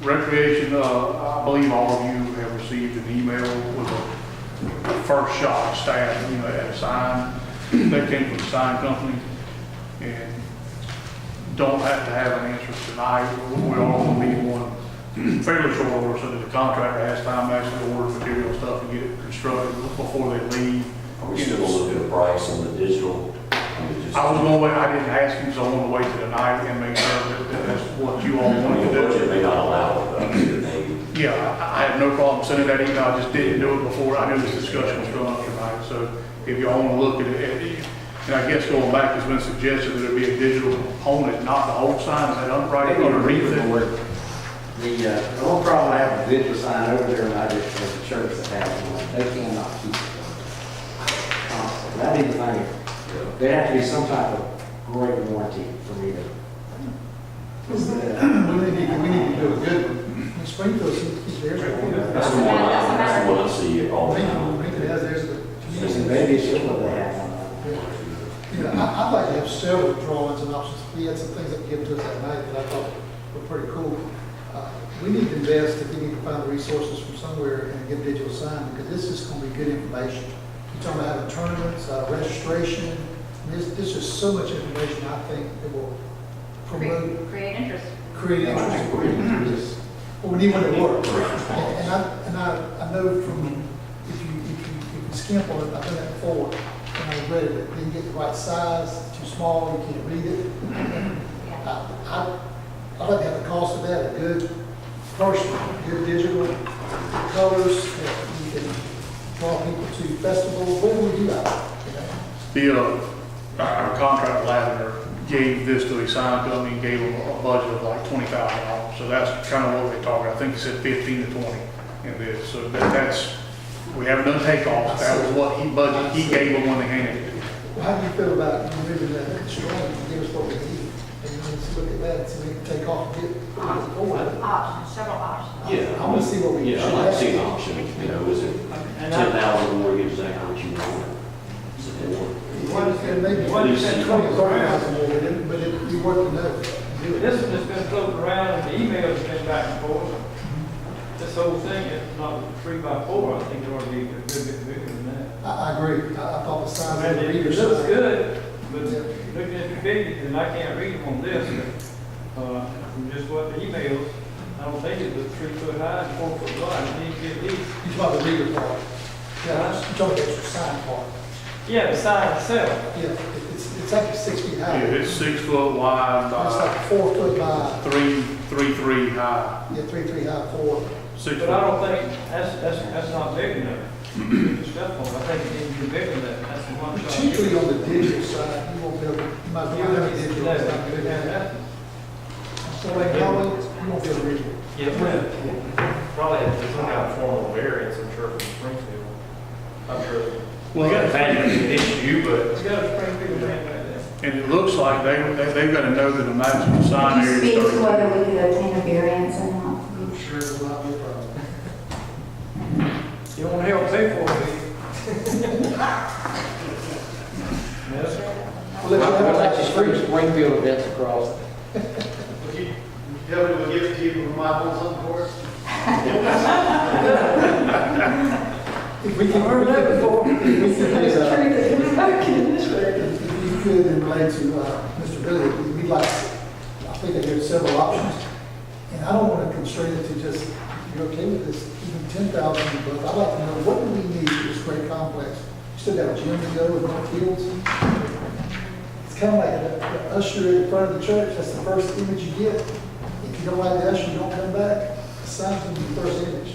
Recreation, I believe all of you have received an email with a first shot staff, at a sign. They came from the sign company and don't have to have an answer tonight. We all will need one fairly short order so that the contractor has time to actually order material and stuff and get it constructed before they leave. Are we still gonna look at a price on the digital? I was going to wait, I didn't ask you, so I want to wait till tonight and make sure that that's what you all want to The do. budget may not allow it, but it may. Yeah, I have no problem sending that email, I just didn't do it before, I knew this discussion was going up tonight, so if y'all want to look at it, and I guess going back, it's been suggested that there be a digital component, not the whole sign, is that upright underneath it? The only problem I have with the digital sign over there, and I just, the church that has one, they cannot keep it. That'd be the thing. There have to be some type of great warranty for me to. We need to do a good one. In Springfield, there's That's the one I see all the time. Lincoln has theirs, but Maybe it's just what they have. I'd like to have several drawings and options. We had some things that were given to us that night that I thought were pretty cool. We need to invest, if we need to find the resources from somewhere and get a digital sign, because this is going to be good information. You're talking about having tournaments, registration. There's just so much information, I think, that will promote. Create interest. Create interest. Well, we need one that works. And I know from, if you skimp on it, I've done that before, and I read it, didn't get the right size, too small, you can't read it. I'd like to have the cost of that, a good person, good digital colors, that you can draw people to festivals, whatever we do that. Our contractor Lavender gave this to a sign company and gave them a budget of like $20,000. So that's kind of what they target. I think he said 15 to 20 in this. So that's, we haven't done takeoffs. That was what he budgeted. He gave them when they handed it to him. Well, how do you feel about removing that constraint and give us what we need? And then let's look at that and see if we can take off and get Options, several options. Yeah. I want to see what we. Yeah, I'd like to see an option, is it 10,000 more, get exactly what you want? Is it more? Maybe What is that, 20,000 more, but it'd be worth to know. This has been floating around, and the emails have been back and forth. This whole thing is not 3x4, I think it ought to be a good bit bigger than that. I agree. I thought the size of the It reader. looks good, but looking at the figures, and I can't read them on this, from just what the emails, I don't think it was 3 foot high and 4 foot wide, it needs to be at least. You talk about the reader part. Yeah, you talk about the extra sign part. Yeah, the sign itself. Yeah, it's actually 6 feet high. Yeah, it's 6 foot wide It's by like 4 foot by, 3 high. yeah, 3 high, 4. 6 But I don't think, that's not big enough. Stuff on it. I think it needs to be bigger than that. That's the one shot. Particularly on the digital side, you won't be able, you might be able to have a digital. It's not good at that. So like, how, you won't be able to read it. Yeah, probably have to look out formal variance, I'm sure, from Springfield. I'm sure. Well, We got to find an issue, but It's got a Springfield brand right there. and it looks like they've got to know that the maximum sign area Speak is to 30. whether we could obtain a variance or not. I'm sure it will not be a problem. You don't want to help pay for it, do you? Yes, sir. We'll let you Street Springfield events across. Yeah, we'll give it to you from my whole son for us. If we can, Heard that before. if you could, in relate to Mr. Billy, we'd like, I think that there's several options. And I don't want to constrain it to just, if you're okay with this, even 10,000, but I'd like to know, what do we need for this great complex? You still got a gym to go with more fields? It's kind of like the usher in front of the church, that's the first image you get. If you don't like the usher, you don't come back, the sign's going to be the first image.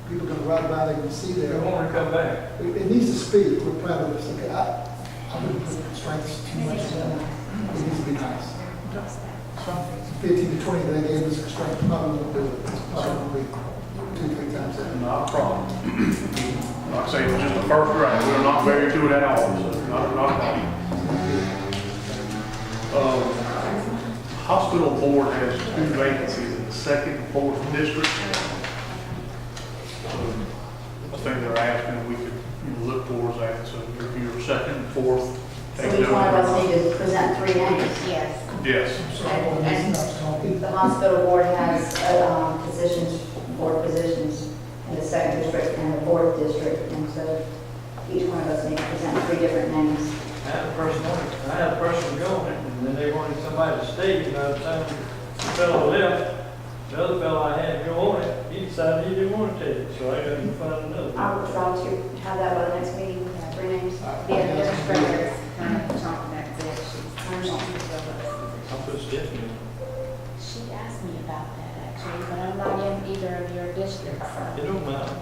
People are going to ride by, they can see They there. want to come back. It needs to speak, we're proud of this, okay, I wouldn't put constraints too much on it, it needs to be nice. 15 to 20, they gave us constraints, probably won't do it, probably 2-3 times that. Not a problem. Like I say, it was just the first grade. We're not married to it at all, so not a problem. Hospital board has 2 vacancies in the 2nd and 4th district. I think they're asking if we could look towards that, so if you're 2nd and 4th. So each one of us need to present 3 names. Yes. Yes. And the hospital board has positions, board positions in the 2nd district and the 4th district, and so each one of us needs to present 3 different names. I had a person go, and then they wanted somebody to stay, and by the time the fellow left, the other fellow I had to go on it, he decided he didn't want to take it, so I got to find another. I will try to have that by the next meeting, 3 names. The administrator is kind of talking about that. I'll put Stephanie. She asked me about that actually, but I'm not in either of your districts. It don't matter.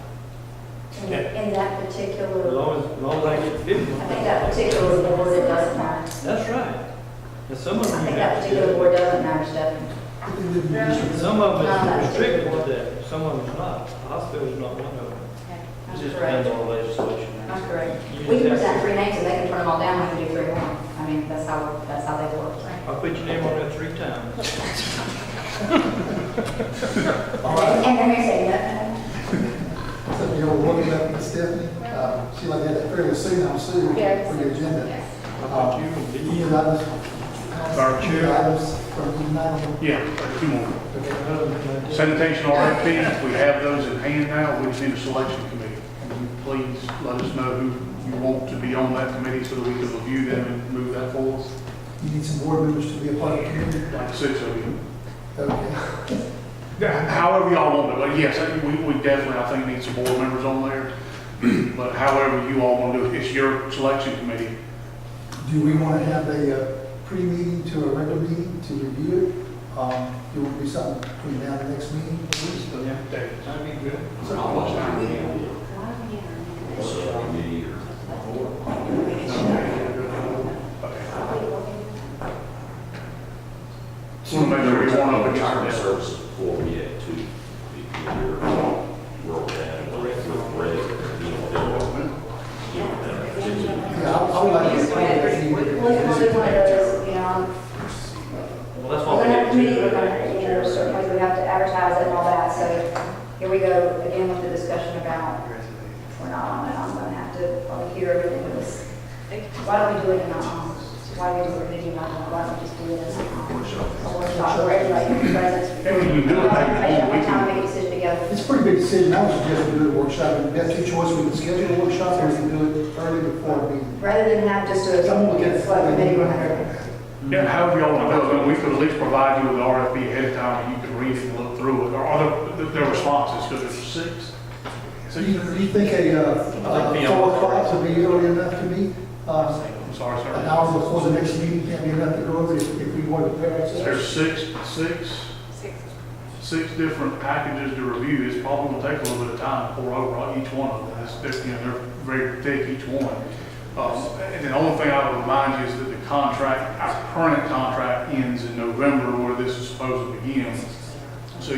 In that As particular, long as I get 50. I think that particular board, it doesn't matter. That's right. And some of I them. think that particular board doesn't matter, Stephanie. Some of them is restricted with that, some of them's not. The hospital's not one of them. That's it just correct. depends on the legislation. That's correct. You We can just have present 3 names and they can turn them all down, we can do 3 more. I mean, that's how they work. I'll put your name on there 3 times. And then they say, no. So you're looking up at Stephanie, she like that fairly soon, I'm soon, for Yes. the agenda. Yes. I'll put you and Lee. Any items? Our Any chair. items from United? Yeah, 2 more. Okay. Sanitation RFPs, we have those in hand now, we just need a selection committee. Can you please let us know who you want to be on that committee so that we can review them and move that forward? You need some board members to be a part of the committee? Like 6 of you. Okay. However y'all want to, but yes, we definitely, I think, need some board members on there. But however you all want to do it, it's your selection committee. Do we want to have a pre-meeting to a regular meeting to review it? It will be something between now and the next meeting, at least. Yeah. That'd be good. How much time do you need? So maybe we want to Retirement against services before we had 2. If you're rural down, Yeah, I would like to. Well, that's We're what we gonna have need a to meeting, we're do. gonna, you know, certain ways we have to advertise it and all that, so here we go, again with the discussion about, if we're not on it, I'm gonna have to probably hear everything with this. Why don't we do it in why do we do a meeting, why don't we just do it as a workshop where everybody can be present? Yeah, we can do it. One time, make a decision together. It's a pretty big decision. I would suggest we do a workshop. We've got 2 choices. We can schedule a workshop or we can do it early before the meeting. Rather than have just a, select committee, we're gonna. Yeah, however y'all want to do it, we could at least provide you with the RFP ahead of time, and you can read it and look through it, or other, their responses, because there's 6. So you think a 4 o'clock would be early enough to meet? I'm sorry, An sir. hour before the next meeting can't be enough to go over if we want to prepare ourselves? There's 6, 6 different packages to review, it's probably gonna take a little bit of time to pour over each one of them. They're very thick, each one. And the only thing I would remind you is that the contract, our current contract ends in November where this is supposed to begin. So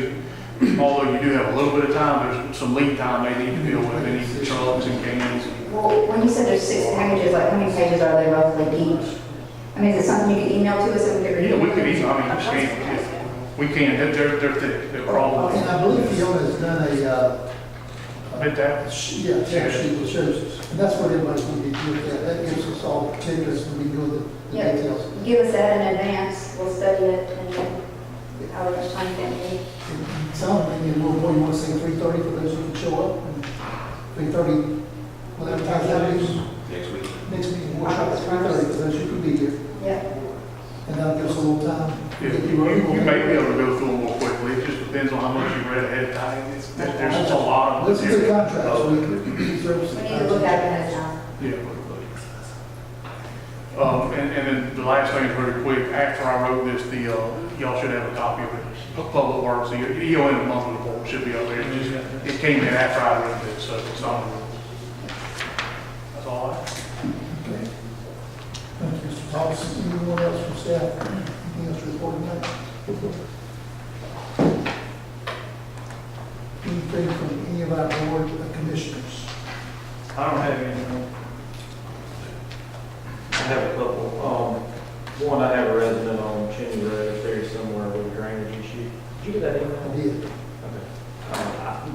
although you do have a little bit of time, there's some lead time they need to deal with. They need the trucks and cans. Well, when you said there's 6 packages, like how many pages are they roughly each? I mean, is it something you could email to us and we could review? Yeah, we could email, I mean, scan, yeah. We can, they're thick, they're probably. And I believe Fiona's done a, Bid tab? tab sheet that shows us, and that's what everybody's going to be doing. That gives us all the particulars when we do the Yeah. details. Give us that in advance, we'll study it, and then however much time can we need. Sounds like maybe a little more, you want to say 3:30 for those who can show up, and 3:30, whatever time that is. Next week. Next meeting, we'll try at 3:30 for those who can be here, Yeah. and that'll give us a little time. Yeah, you may be able to go through them more quickly, it just depends on how much you read ahead of time. There's just a lot of. This is a contract, so we could reserve We some need to look at it ahead of time. Yeah. And then the last thing is very quick, after I wrote this, y'all should have a copy of it, of Public Works, the EON monthly report should be up there. It came in after I wrote this, so it's on the rules. That's all I have. Okay. Thank you, Mr. Thomas. Anyone else from staff? Anything else to report tonight? Anything from any of our board commissioners? I don't have any. I have a couple. One, I have a resident on Cheney Road, very similar with a drainage issue. Did you get that email? I did. Okay.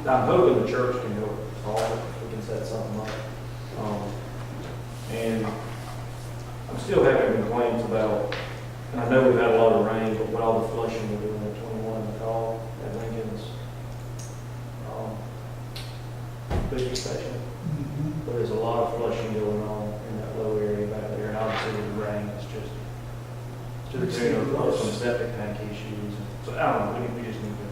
I'm hoping the church can help solve it, if we can set something up. And I'm still having complaints about, and I know we've had a lot of rain, but with all the flushing we're doing at 21 McCall at Lincoln's booster station. But there's a lot of flushing going on in that low area back there, and obviously with the rain, it's just to the tune of some septic tank issues. So I don't know, we just need to.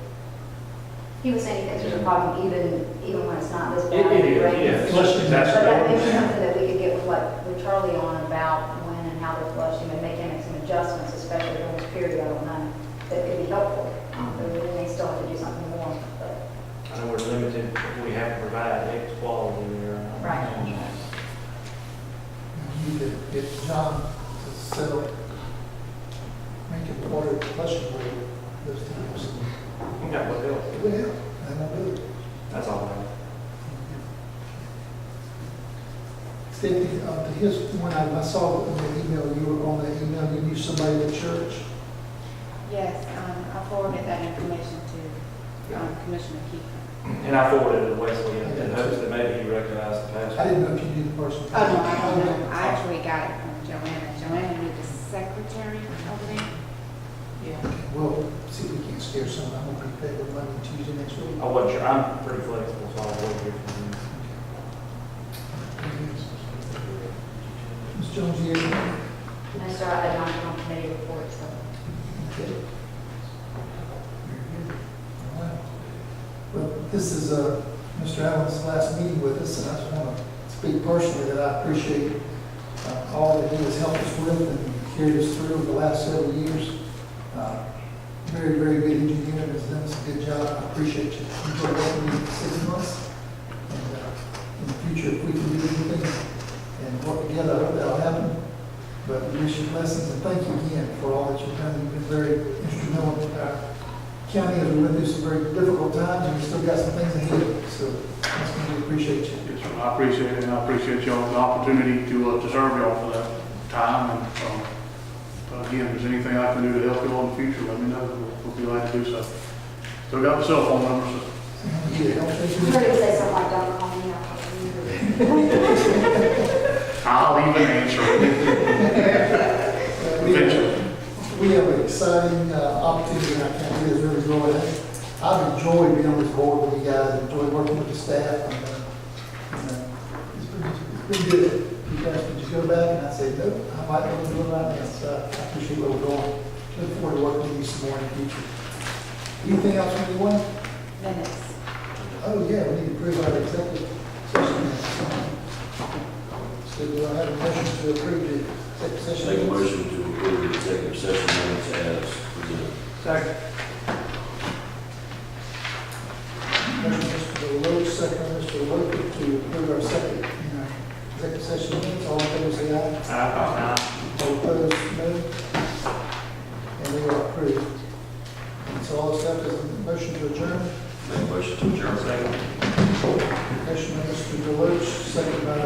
He was saying that there's a problem even when it's not this It bad. is, yeah. Flushing, that's But that may be right. something that we could get with Charlie on about when and how they're flushing and make him make some adjustments, especially during this period, I don't know, that could be helpful. But we may still have to do something more, but. I know we're limited, we have to provide X quality there. Right. You need to get John to set up, make it water flushing rate those times. Yeah, what else? Well, I won't do it. That's all I have. Stephanie, to his point, I saw in the email, you were on that email, you knew somebody at church. Yes, I forwarded that information to Commissioner Keefe. And I forwarded it to Wesley in hopes that maybe he recognized the pastor. I didn't know if you knew the person. Oh, no, I don't know. I actually got it from Joanna. Joanna knew the secretary over there. Yeah. Well, see if we can't scare someone. I'm going to be paid with Monday and Tuesday next week. I wasn't sure, I'm pretty flexible, so I'll wait here for you. Ms. Jones, you have anything? And so I had on committee report, so. Okay. Very good. All right. Well, this is Mr. Allen's last meeting with us, and I just want to speak personally that I appreciate all that he has helped us with and carried us through the last several years. Very, very good engineer, has done us a good job. I appreciate you. You've worked with me for 6 months. And in the future, if we can do anything and work together, I hope that'll happen. But we wish you blessings and thank you again for all that you've done. You've been very instrumental in our county as we went through some very difficult times, and we still got some things ahead. So we appreciate you. Yes, sir. I appreciate it, and I appreciate y'all the opportunity to serve y'all for that time. And again, if there's anything I can do to help y'all in the future, let me know. We'll be glad to do so. Still got the cell phone number, so. Yeah, don't take You heard him say something like, don't call me out. I'll even answer it. Eventually. We have an exciting opportunity in our county that's really growing. I've enjoyed being on this board with you guys, enjoyed working with the staff. And, it's been good. You guys can just go back and I say, nope, I might not do it right now. So I appreciate where we're going. Look forward to working with you some more in the future. Anything else from anyone? Minutes. Oh, yeah, we need to approve our executive session minutes. So do I have a motion to approve the executive session Make a minutes? motion to approve the executive session minutes as presented. Second. they are approved. And so all that's left is a motion to adjourn. Make a motion to adjourn. Motion by Mr. Deloach, second by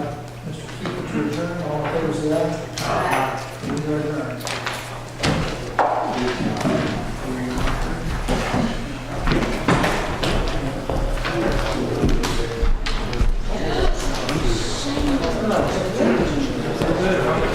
Mr. Keeper to adjourn. All in favor, say aye. Aye. We are adjourned. Good.